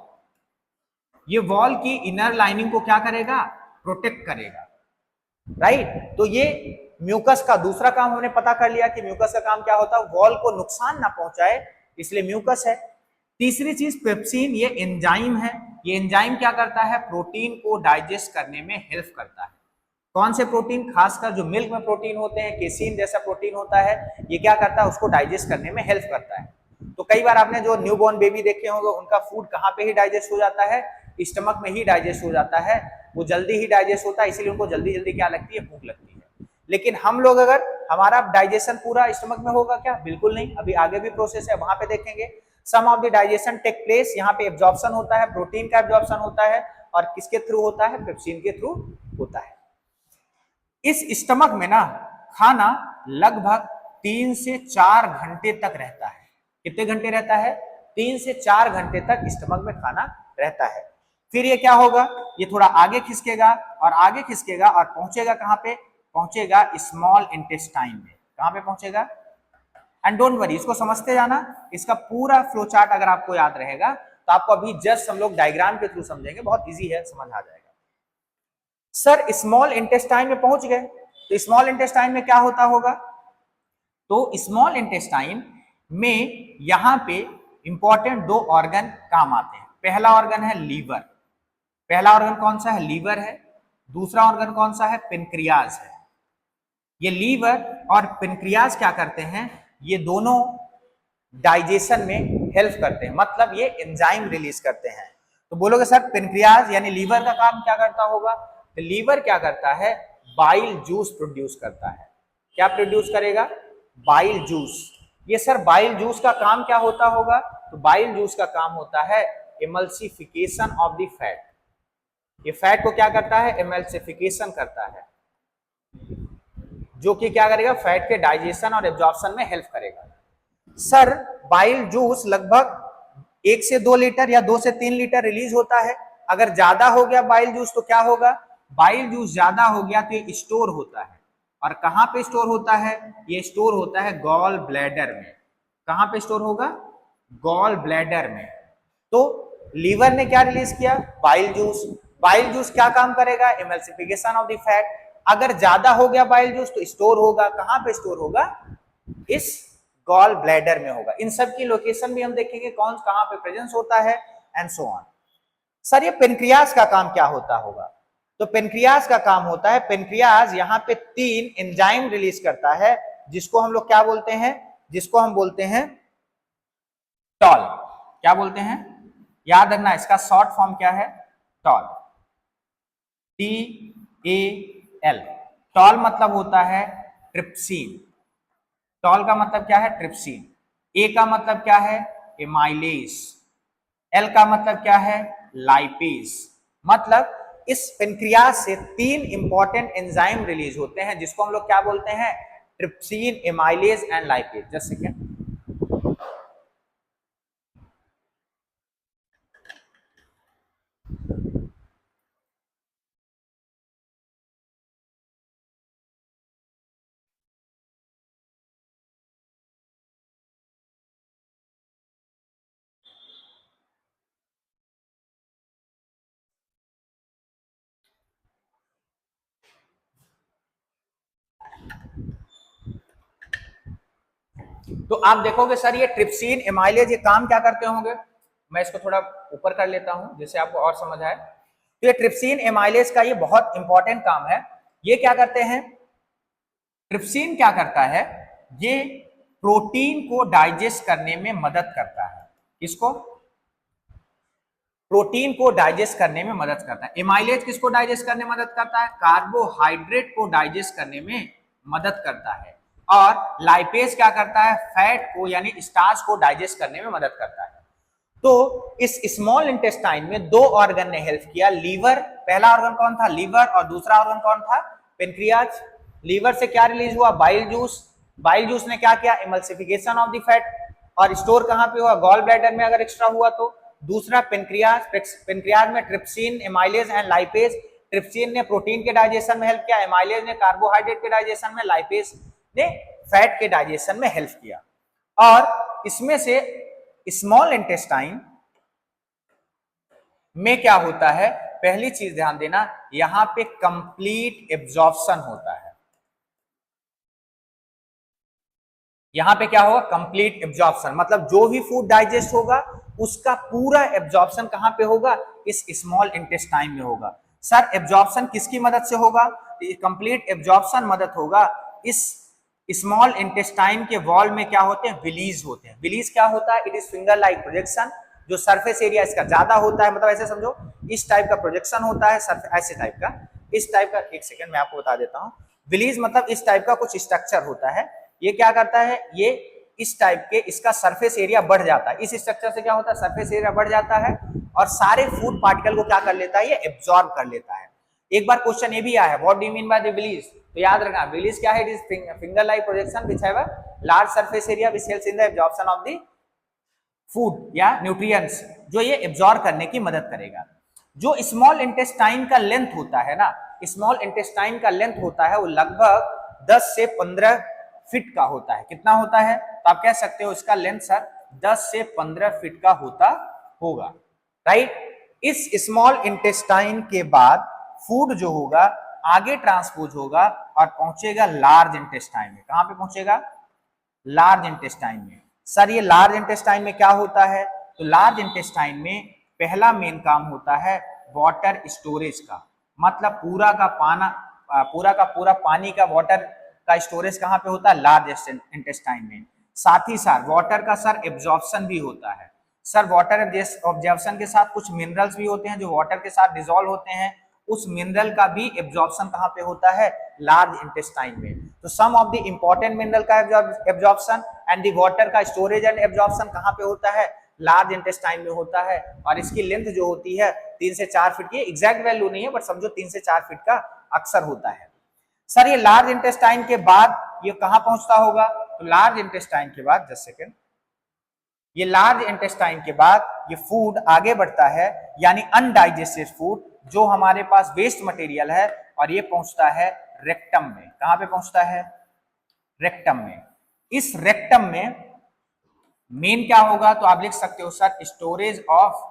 ये वॉल की इनर लाइनिंग को क्या करेगा, प्रोटेक्ट करेगा, राइट। तो ये म्यूकस का दूसरा काम हमने पता कर लिया कि म्यूकस का काम क्या होता है, वॉल को नुकसान ना पहुंचाए, इसलिए म्यूकस है। तीसरी चीज पेप्सिन, ये एंजाइम है। ये एंजाइम क्या करता है, प्रोटीन को डाइजेस्ट करने में हेल्प करता है। कौन से प्रोटीन, खासकर जो मिल्क में प्रोटीन होते हैं, केसीन जैसा प्रोटीन होता है, ये क्या करता है, उसको डाइजेस्ट करने में हेल्प करता है। तो कई बार आपने जो न्यूबॉर्न बेबी देखे होंगे, उनका फूड कहाँ पे ही डाइजेस्ट हो जाता है, स्टमक में ही डाइजेस्ट हो जाता है। वो जल्दी ही डाइजेस्ट होता है, इसीलिए उनको जल्दी जल्दी क्या लगती है, भूख लगती है। लेकिन हम लोग अगर, हमारा डाइजेशन पूरा स्टमक में होगा क्या, बिल्कुल नहीं। अभी आगे भी प्रोसेस है, वहां पे देखेंगे। Some of the digestion take place, यहाँ पे एब्जॉर्प्शन होता है, प्रोटीन का एब्जॉर्प्शन होता है, और किसके थ्रू होता है, पेप्सिन के थ्रू होता है। इस स्टमक में ना खाना लगभग 3 से 4 घंटे तक रहता है। कितने घंटे रहता है, 3 से 4 घंटे तक स्टमक में खाना रहता है। फिर ये क्या होगा, ये थोड़ा आगे खिसकेगा और आगे खिसकेगा और पहुंचेगा कहां पे, पहुंचेगा स्मॉल इंटेस्टाइन में। कहां पे पहुंचेगा, एंड डोंट वरी, इसको समझते जाना। इसका पूरा फ्लो चार्ट अगर आपको याद रहेगा तो आपको अभी जस्ट हम लोग डायग्राम के थ्रू समझेंगे, बहुत इजी है, समझ आ जाएगा। सर स्मॉल इंटेस्टाइन में पहुंच गए, तो स्मॉल इंटेस्टाइन में क्या होता होगा? तो स्मॉल इंटेस्टाइन में यहां पे इंपॉर्टेंट दो ऑर्गन काम आते हैं। पहला ऑर्गन है लीवर। पहला ऑर्गन कौन सा है? लीवर है। दूसरा ऑर्गन कौन सा है? पेनक्रियाज है। ये लीवर और पेनक्रियाज क्या करते हैं? ये दोनों डाइजेशन में हेल्प करते हैं, मतलब ये एंजाइम रिलीज करते हैं। तो बोलोगे सर पेनक्रियाज यानी लीवर का काम क्या करता होगा? तो लीवर क्या करता है? बाइल जूस प्रोड्यूस करता है। क्या प्रोड्यूस करेगा? Bile juice. ये सर बाइल जूस का काम क्या होता होगा? तो बाइल जूस का काम होता है एमल्सिफिकेशन ऑफ द फैट। ये फैट को क्या करता है? एमल्सिफिकेशन करता है, जो कि क्या करेगा? फैट के डाइजेशन और एब्जॉर्प्शन में हेल्प करेगा। सर बाइल जूस लगभग 1 से 2 लीटर या 2 से 3 लीटर रिलीज होता है। अगर ज्यादा हो गया बाइल जूस तो क्या होगा? बाइल जूस ज्यादा हो गया तो ये स्टोर होता है। और कहां पे स्टोर होता है? ये स्टोर होता है गॉल ब्लैडर में। कहां पे स्टोर होगा? गॉल ब्लैडर में। तो लीवर ने क्या रिलीज किया? Bile juice. बाइल जूस क्या काम करेगा? Emulsification of the fat. अगर ज्यादा हो गया बाइल जूस तो स्टोर होगा। कहां पे स्टोर होगा? इस गॉल ब्लैडर में होगा। इन सब की लोकेशन भी हम देखेंगे, कौन कहां पे प्रेजेंस होता है एंड सो ऑन। सर ये पेनक्रियाज का काम क्या होता होगा? तो पेनक्रियाज का काम होता है, पेनक्रियाज यहां पे 3 एंजाइम रिलीज करता है, जिसको हम लोग क्या बोलते हैं? जिसको हम बोलते हैं टॉल। क्या बोलते हैं? याद रखना इसका शॉर्ट फॉर्म क्या है? टॉल। TAL। टॉल मतलब होता है ट्रिप्सिन। टॉल का मतलब क्या है? ट्रिप्सिन। ए का मतलब क्या है? एमाइलेज। एल का मतलब क्या है? लाइपेज। मतलब इस पेनक्रियाज से 3 इंपॉर्टेंट एंजाइम रिलीज होते हैं, जिसको हम लोग क्या बोलते हैं? Trypsin, amylase and lipase. Just second. तो आप देखोगे सर ये ट्रिप्सिन, एमाइलेज ये काम क्या करते होंगे? मैं इसको थोड़ा ऊपर कर लेता हूं जिससे आपको और समझ आए। तो ये ट्रिप्सिन, एमाइलेज का ये बहुत इंपॉर्टेंट काम है। ये क्या करते हैं? ट्रिप्सिन क्या करता है? ये प्रोटीन को डाइजेस्ट करने में मदद करता है। किसको? प्रोटीन को डाइजेस्ट करने में मदद करता है। एमाइलेज किसको डाइजेस्ट करने में मदद करता है? कार्बोहाइड्रेट को डाइजेस्ट करने में मदद करता है। और लाइपेज क्या करता है? फैट को यानी स्टार्च को डाइजेस्ट करने में मदद करता है। तो इस स्मॉल इंटेस्टाइन में 2 ऑर्गन ने हेल्प किया। लीवर, पहला ऑर्गन कौन था? लीवर। और दूसरा ऑर्गन कौन था? पेनक्रियाज। लीवर से क्या रिलीज हुआ? Bile juice. बाइल जूस ने क्या किया? Emulsification of the fat. और स्टोर कहां पे हुआ? गॉल ब्लैडर में अगर एक्स्ट्रा हुआ तो। दूसरा पेनक्रियाज। पेनक्रियाज में trypsin, amylase and lipase. Trypsin ने प्रोटीन के डाइजेशन में हेल्प किया, एमाइलेज ने कार्बोहाइड्रेट के डाइजेशन में, लाइपेज ने फैट के डाइजेशन में हेल्प किया। और इसमें से स्मॉल इंटेस्टाइन में क्या होता है? पहली चीज ध्यान देना, यहां पे कंप्लीट एब्जॉर्प्शन होता है। यहां पे क्या होगा? कंप्लीट एब्जॉर्प्शन, मतलब जो भी फूड डाइजेस्ट होगा उसका पूरा एब्जॉर्प्शन कहां पे होगा? इस स्मॉल इंटेस्टाइन में होगा। सर एब्जॉर्प्शन किसकी मदद से होगा? कंप्लीट एब्जॉर्प्शन मदद होगा इस स्मॉल इंटेस्टाइन के वॉल में क्या होते हैं? विलीज होते हैं। विलीज क्या होता है? It is finger like projection. जो सरफेस एरिया इसका ज्यादा होता है, मतलब ऐसे समझो इस टाइप का प्रोजेक्शन होता है, ऐसे टाइप का, इस टाइप का। एक सेकंड मैं आपको बता देता हूं। विलीज मतलब इस टाइप का कुछ स्ट्रक्चर होता है। ये क्या करता है? ये इस टाइप के, इसका सरफेस एरिया बढ़ जाता है। इस स्ट्रक्चर से क्या होता है? सरफेस एरिया बढ़ जाता है और सारे फूड पार्टिकल को क्या कर लेता है? ये एब्जॉर्ब कर लेता है। एक बार क्वेश्चन ये भी आया है, what do you mean by the villi? तो याद रखना विलीज क्या है? It is finger like projection which have a large surface area which helps in the absorption of the food या न्यूट्रिएंट्स, जो ये एब्जॉर्ब करने की मदद करेगा। जो स्मॉल इंटेस्टाइन का लेंथ होता है ना, स्मॉल इंटेस्टाइन का लेंथ होता है वो लगभग 10 से 15 फीट का होता है। कितना होता है? तो आप कह सकते हो इसका लेंथ सर 10 से 15 फीट का होता होगा, राइट। इस स्मॉल इंटेस्टाइन के बाद फूड जो होगा आगे ट्रांसपोज होगा और पहुंचेगा लार्ज इंटेस्टाइन में। कहां पे पहुंचेगा? लार्ज इंटेस्टाइन में। सर ये लार्ज इंटेस्टाइन में क्या होता है? तो लार्ज इंटेस्टाइन में पहला मेन काम होता है वाटर स्टोरेज का, मतलब पूरा का पूरा पानी का वाटर का स्टोरेज कहां पे होता है? लार्ज इंटेस्टाइन में। साथ ही साथ वाटर का सर एब्जॉर्प्शन भी होता है। सर वाटर ऑब्जर्वेशन के साथ कुछ मिनरल्स भी होते हैं जो वाटर के साथ डिसॉल्व होते हैं, उस मिनरल का भी एब्जॉर्प्शन कहां पे होता है? लार्ज इंटेस्टाइन में। तो सम ऑफ द इंपॉर्टेंट मिनरल का एब्जॉर्प्शन एंड द वाटर का स्टोरेज एंड एब्जॉर्प्शन कहां पे होता है? लार्ज इंटेस्टाइन में होता है। और इसकी लेंथ जो होती है 3 से 4 फीट की, एग्जैक्ट वैल्यू नहीं है बट समझो 3 से 4 फीट का अक्सर होता है। सर ये लार्ज इंटेस्टाइन के बाद ये कहां पहुंचता होगा? तो लार्ज इंटेस्टाइन के बाद, जस्ट सेकेंड, ये लार्ज इंटेस्टाइन के बाद ये फूड आगे बढ़ता है, यानी अनडाइजेस्टेड फूड जो हमारे पास वेस्ट मटेरियल है, और ये पहुंचता है रेक्टम में। कहां पे पहुंचता है? रेक्टम में। इस रेक्टम में मेन क्या होगा? तो आप लिख सकते हो sir storage of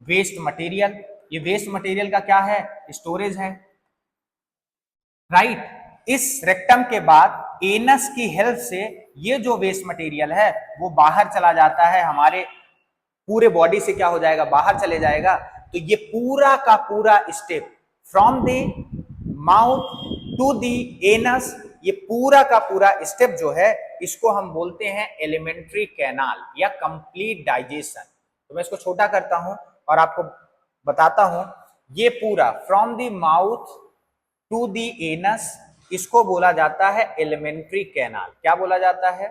waste material. ये वेस्ट मटेरियल का क्या है? स्टोरेज है, राइट। इस रेक्टम के बाद एनस की हेल्प से ये जो वेस्ट मटेरियल है वो बाहर चला जाता है, हमारे पूरे बॉडी से क्या हो जाएगा? बाहर चले जाएगा। तो ये पूरा का पूरा step from the mouth to the anus, ये पूरा का पूरा स्टेप जो है इसको हम बोलते हैं एलिमेंट्री कैनाल या कंप्लीट डाइजेशन। तो मैं इसको छोटा करता हूं और आपको बताता हूं, ये पूरा from the mouth to the anus, इसको बोला जाता है एलिमेंट्री कैनाल। क्या बोला जाता है?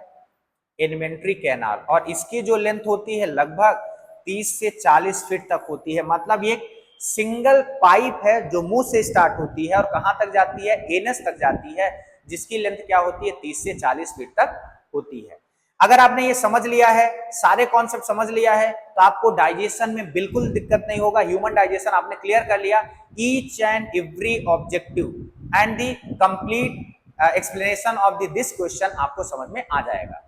Alimentary canal. और इसकी जो लेंथ होती है लगभग 30 से 40 फीट तक होती है। मतलब ये सिंगल पाइप है जो मुंह से स्टार्ट होती है और कहां तक जाती है? एनस तक जाती है, जिसकी लेंथ क्या होती है? 30 से 40 फीट तक होती है। अगर आपने ये समझ लिया है, सारे कॉन्सेप्ट समझ लिया है, तो आपको डाइजेशन में बिल्कुल दिक्कत नहीं होगा। ह्यूमन डाइजेशन आपने क्लियर कर लिया, each and every objective and the complete explanation of this question आपको समझ में आ जाएगा।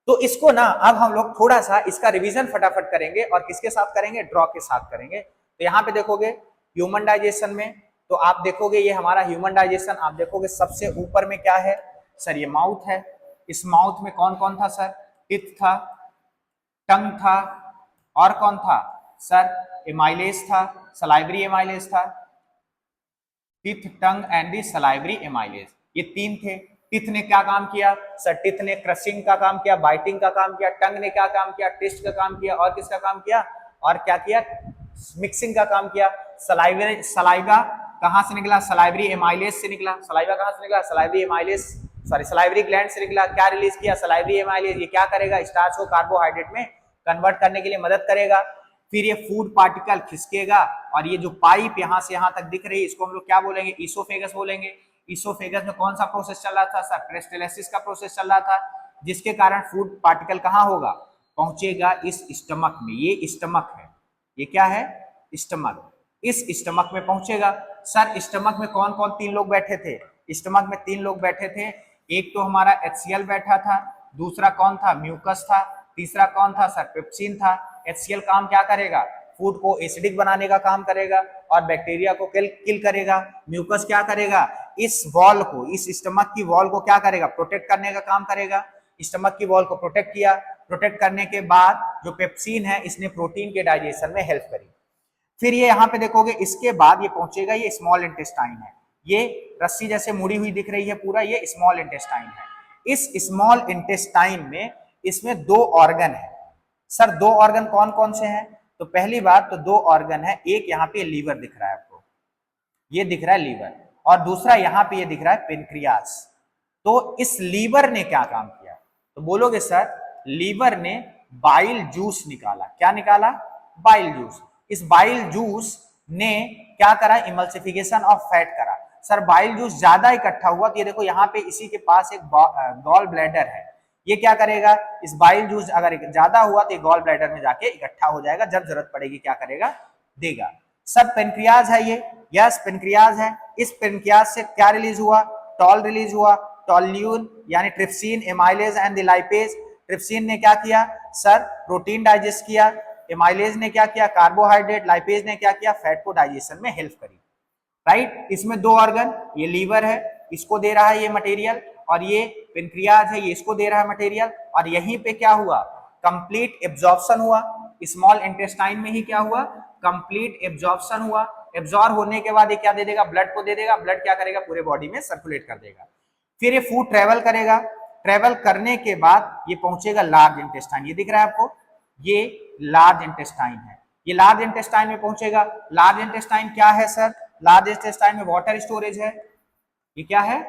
तो इसको ना अब हम लोग थोड़ा सा इसका रिवीजन फटाफट करेंगे, और किसके साथ करेंगे? ड्रॉ के साथ करेंगे। तो यहाँ पे देखोगे ह्यूमन डाइजेशन में, तो आप देखोगे ये हमारा ह्यूमन डाइजेशन, आप देखोगे सबसे ऊपर में क्या है? सर ये माउथ है। इस माउथ में कौन कौन था सर? टिथ था, टंग था, और कौन था सर? एमाइलेज था, सलाइवरी एमाइलेज था। Teeth, tongue and the salivary amylase, ये 3 थे। टिथ ने क्या काम किया सर? टिथ ने क्रशिंग का काम किया, बाइटिंग का काम किया। टंग ने क्या काम किया? टेस्ट का काम किया। और किसका काम किया? और क्या किया? मिक्सिंग का काम किया। सलाइवा कहां से निकला? सलाइवरी एमाइलेज से निकला। सलाइवा कहां से निकला? Salivary amylase, sorry salivary gland से निकला। क्या रिलीज किया? Salivary amylase. ये क्या करेगा? स्टार्च को कार्बोहाइड्रेट में कन्वर्ट करने के लिए मदद करेगा। फिर ये फूड पार्टिकल खिसकेगा, और ये जो पाइप यहां से यहां तक दिख रही है इसको हम लोग क्या बोलेंगे? ईसोफेगस बोलेंगे। ईसोफेगस में कौन सा प्रोसेस चल रहा था सर? पेरिस्टाल्सिस का प्रोसेस चल रहा था, जिसके कारण फूड पार्टिकल कहां होगा? पहुंचेगा इस स्टमक में। ये स्टमक है, ये क्या है? स्टमक। इस स्टमक में पहुंचेगा। सर स्टमक में कौन कौन 3 लोग बैठे थे? स्टमक में 3 लोग बैठे थे। एक तो हमारा HCl बैठा था, दूसरा कौन था? म्यूकस था, तीसरा कौन था सर? पेप्सिन था। HCl काम क्या करेगा? फूड को एसिडिक बनाने का काम करेगा और बैक्टीरिया को किल करेगा। म्यूकस क्या करेगा? इस वॉल को, इस स्टमक की वॉल को क्या करेगा? प्रोटेक्ट करने का काम करेगा। स्टमक की वॉल को प्रोटेक्ट किया। प्रोटेक्ट करने के बाद जो पेप्सिन है इसने प्रोटीन के डाइजेशन में हेल्प करी। फिर ये यहाँ पे देखोगे, इसके बाद ये पहुंचेगा, ये स्मॉल इंटेस्टाइन है। ये रस्सी जैसे मुड़ी हुई दिख रही है पूरा, ये स्मॉल इंटेस्टाइन है। इस स्मॉल इंटेस्टाइन में इसमें 2 ऑर्गन है। सर 2 ऑर्गन कौन कौन से हैं? तो पहली बात तो 2 ऑर्गन है, एक यहाँ पे लीवर दिख रहा है आपको, ये दिख रहा है लीवर, और दूसरा यहाँ पे ये दिख रहा है पेनक्रियास। तो इस लीवर ने क्या काम किया? तो बोलोगे सर लीवर ने बाइल जूस निकाला। क्या निकाला? Bile juice. इस बाइल जूस ने क्या करा? इमल्सिफिकेशन ऑफ फैट करा। सर बाइल जूस ज्यादा इकट्ठा हुआ, तो ये देखो यहाँ पे इसी के पास एक गॉल ब्लैडर है, ये क्या करेगा? इस बाइल जूस अगर ज्यादा हुआ तो गॉल ब्लैडर में जाके इकट्ठा हो जाएगा, जब जरूरत पड़ेगी क्या करेगा? देगा। सर पेनक्रियाज है ये, यस पेनक्रियाज है। इस पेनक्रियाज से क्या रिलीज हुआ? टॉल रिलीज हुआ। टॉल्यून यानी trypsin, amylase and the lipase. Trypsin ने क्या किया सर? प्रोटीन डाइजेस्ट किया। एमाइलेज ने क्या किया? कार्बोहाइड्रेट। लाइपेज ने क्या किया? फैट को डाइजेशन में हेल्प करी। राइट। इसमें दो ऑर्गन, ये लीवर है, इसको दे रहा है ये मटेरियल, और ये पेनक्रियाज है, ये इसको दे रहा है मटेरियल। और यहीं पे क्या हुआ, कंप्लीट एब्जॉर्प्शन हुआ, स्मॉल इंटेस्टाइन में ही क्या हुआ, कंप्लीट एब्जॉर्प्शन हुआ। एब्जॉर्ब होने के बाद ये क्या दे देगा, ब्लड को दे देगा, ब्लड क्या करेगा, पूरे बॉडी में सर्कुलेट कर देगा। फिर ये फूड ट्रेवल करेगा, ट्रेवल करने के बाद ये पहुंचेगा लार्ज इंटेस्टाइन, ये दिख रहा है आपको, ये लार्ज इंटेस्टाइन है, ये लार्ज इंटेस्टाइन में पहुंचेगा। लार्ज इंटेस्टाइन क्या है सर, लार्ज इंटेस्टाइन में वाटर स्टोरेज है, ये क्या है,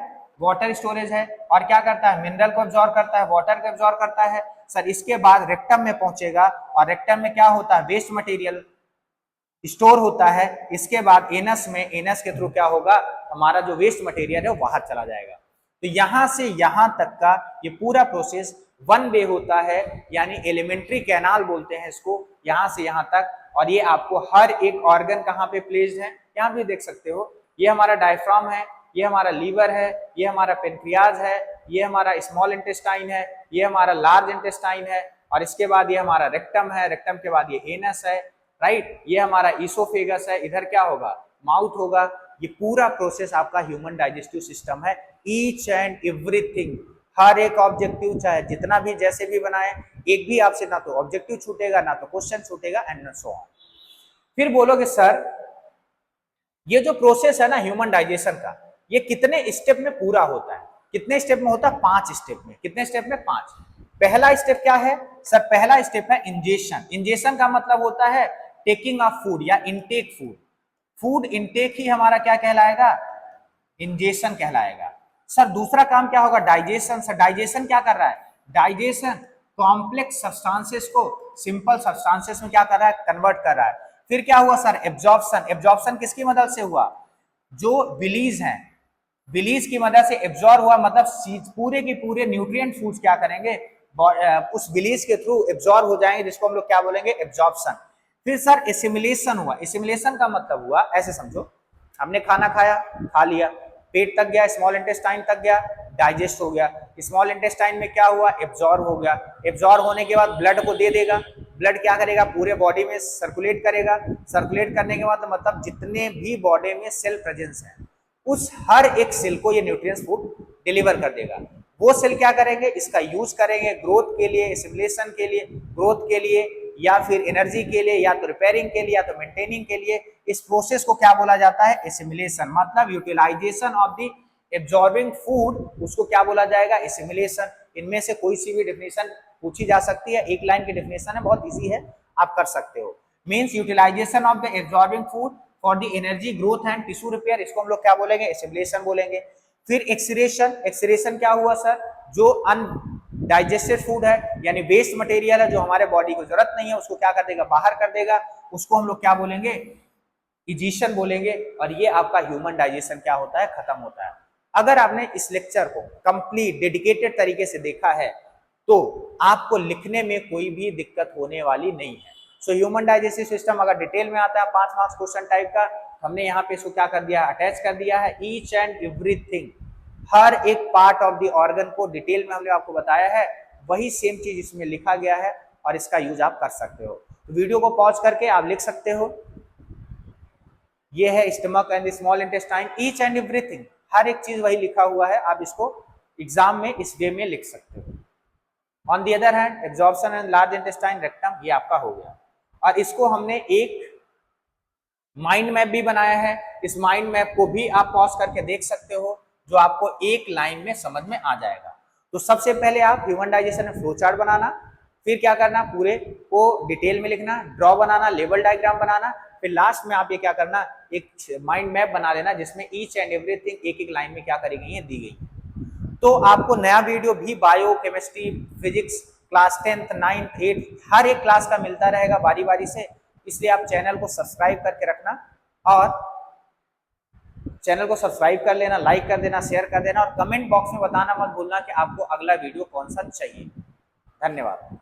वाटर स्टोरेज है। और क्या करता है, मिनरल को एब्जॉर्ब करता है, वाटर को एब्जॉर्ब करता है सर। इसके बाद रेक्टम में पहुंचेगा, और रेक्टम में क्या होता है, वेस्ट मटेरियल स्टोर होता है। इसके बाद एनस में, एनस के थ्रू क्या होगा, हमारा जो वेस्ट मटेरियल है वो बाहर चला जाएगा। तो यहां से यहां तक का ये पूरा प्रोसेस वन वे होता है, यानी एलिमेंट्री कैनाल बोलते हैं इसको, यहां से यहां तक। और ये आपको हर एक ऑर्गन कहां पे प्लेस्ड है, यहां भी देख सकते हो, ये हमारा डायफ्राम है, ये हमारा लीवर है, ये हमारा पेनक्रियाज है, ये हमारा स्मॉल इंटेस्टाइन है, ये हमारा लार्ज इंटेस्टाइन है, और इसके बाद ये हमारा रेक्टम है, रेक्टम के बाद ये एनस है, राइट। ये हमारा ईसोफेगस है, इधर क्या होगा, माउथ होगा। ये पूरा प्रोसेस आपका ह्यूमन डाइजेस्टिव सिस्टम है, ईच एंड एवरीथिंग, हर एक ऑब्जेक्टिव, चाहे जितना भी जैसे भी बनाए, एक भी आपसे ना तो ऑब्जेक्टिव छूटेगा ना तो क्वेश्चन छूटेगा, एंड सो ऑन। फिर बोलोगे सर ये जो प्रोसेस है ना ह्यूमन डाइजेशन का, ये कितने स्टेप में पूरा होता है, कितने स्टेप में होता है, 5 स्टेप में। कितने स्टेप में, 5। पहला स्टेप क्या है सर, पहला स्टेप है इंजेशन। इंजेशन का मतलब होता है टेकिंग ऑफ फूड या इनटेक फूड, फूड इनटेक ही हमारा क्या कहलाएगा, इंजेशन कहलाएगा सर। दूसरा काम क्या होगा, डाइजेशन। सर डाइजेशन क्या कर रहा है, डाइजेशन कॉम्प्लेक्स सब्सटेंसेस को सिंपल सब्सटेंसेस में क्या कर रहा है, कन्वर्ट कर रहा है। फिर क्या हुआ सर, एब्जॉर्प्शन। एब्जॉर्प्शन किसकी मदद से हुआ, जो बिलीज हैं, बिलीज की मदद से एब्जॉर्ब हुआ, मतलब पूरे के पूरे न्यूट्रिएंट फूड्स क्या करेंगे, उस बिलीज के थ्रू एब्जॉर्ब हो जाएंगे, जिसको हम लोग क्या बोलेंगे, एब्जॉर्प्शन। फिर सर एसिमिलेशन हुआ। एसिमिलेशन का मतलब हुआ, ऐसे समझो, हमने खाना खाया, खा लिया, पेट तक गया, स्मॉल इंटेस्टाइन तक गया, डाइजेस्ट हो गया। स्मॉल इंटेस्टाइन में क्या हुआ, एब्जॉर्ब हो गया। एब्जॉर्ब होने के बाद ब्लड को दे देगा, ब्लड क्या करेगा, पूरे बॉडी में सर्कुलेट करेगा। सर्कुलेट करने के बाद मतलब जितने भी बॉडी में सेल प्रेजेंस है, उस हर एक सेल को ये न्यूट्रिएंट्स फूड डिलीवर कर देगा। वो सेल क्या करेंगे, इसका यूज करेंगे ग्रोथ के लिए, एसिमिलेशन के लिए, ग्रोथ के लिए, या फिर एनर्जी के लिए, या तो रिपेयरिंग के लिए, या तो मेंटेनिंग के लिए। इस प्रोसेस को क्या बोला जाता है, एसिमिलेशन। मतलब utilization of the absorbing food, उसको क्या बोला जाएगा, एसिमिलेशन। इनमें से कोई सी भी डेफिनेशन पूछी जा सकती है, एक लाइन की डेफिनेशन है, बहुत इजी है, आप कर सकते हो। Means utilization of the absorbing food for the energy growth and tissue repair, इसको हम लोग क्या बोलेंगे, एसिमिलेशन बोलेंगे। फिर एक्सक्रीशन। एक्सक्रीशन क्या हुआ सर, जो अनडाइजेस्टेड फूड है, यानी वेस्ट मटेरियल है, जो हमारे बॉडी को जरूरत नहीं है, उसको क्या कर देगा, बाहर कर देगा, उसको हम लोग क्या बोलेंगे, इजेशन बोलेंगे। और ये आपका ह्यूमन डाइजेशन क्या होता है, खत्म होता है। अगर आपने इस लेक्चर को कंप्लीट डेडिकेटेड तरीके से देखा है, तो आपको लिखने में कोई भी दिक्कत होने वाली नहीं है। सो ह्यूमन डाइजेस्टिव सिस्टम अगर डिटेल में आता है 5 मार्क्स क्वेश्चन टाइप का, हमने यहाँ पे इसको क्या कर दिया, अटैच कर दिया है। ईच एंड एवरीथिंग, हर एक पार्ट ऑफ द ऑर्गन को डिटेल में हमने आपको बताया है, वही सेम चीज इसमें लिखा गया है, और इसका यूज आप कर सकते हो। तो वीडियो को पॉज करके आप लिख सकते हो, ये है stomach and small intestine, each and everything, हर एक चीज वही लिखा हुआ है, आप इसको एग्जाम में इस वे में लिख सकते हो। On the other hand absorption and large intestine rectum, ये आपका हो गया। और इसको हमने एक माइंड मैप भी बनाया है, इस माइंड मैप को भी आप पॉज करके देख सकते हो, जो आपको एक लाइन में समझ में आ जाएगा। तो सबसे पहले आप ह्यूमन डाइजेशन में फ्लो चार्ट बनाना, फिर क्या करना, पूरे को डिटेल में लिखना, ड्रॉ बनाना, लेवल डायग्राम बनाना, फिर लास्ट में आप ये क्या करना, एक माइंड मैप बना लेना, जिसमें ईच एंड एवरीथिंग एक एक लाइन में क्या करी गई है, दी गई। तो आपको नया वीडियो भी bio, chemistry, physics, class 10th, 9th, 8th हर एक क्लास का मिलता रहेगा बारी बारी से। इसलिए आप चैनल को सब्सक्राइब करके रखना, और चैनल को सब्सक्राइब कर लेना, लाइक कर देना, शेयर कर देना, और कमेंट बॉक्स में बताना मत भूलना कि आपको अगला वीडियो कौन सा चाहिए। धन्यवाद।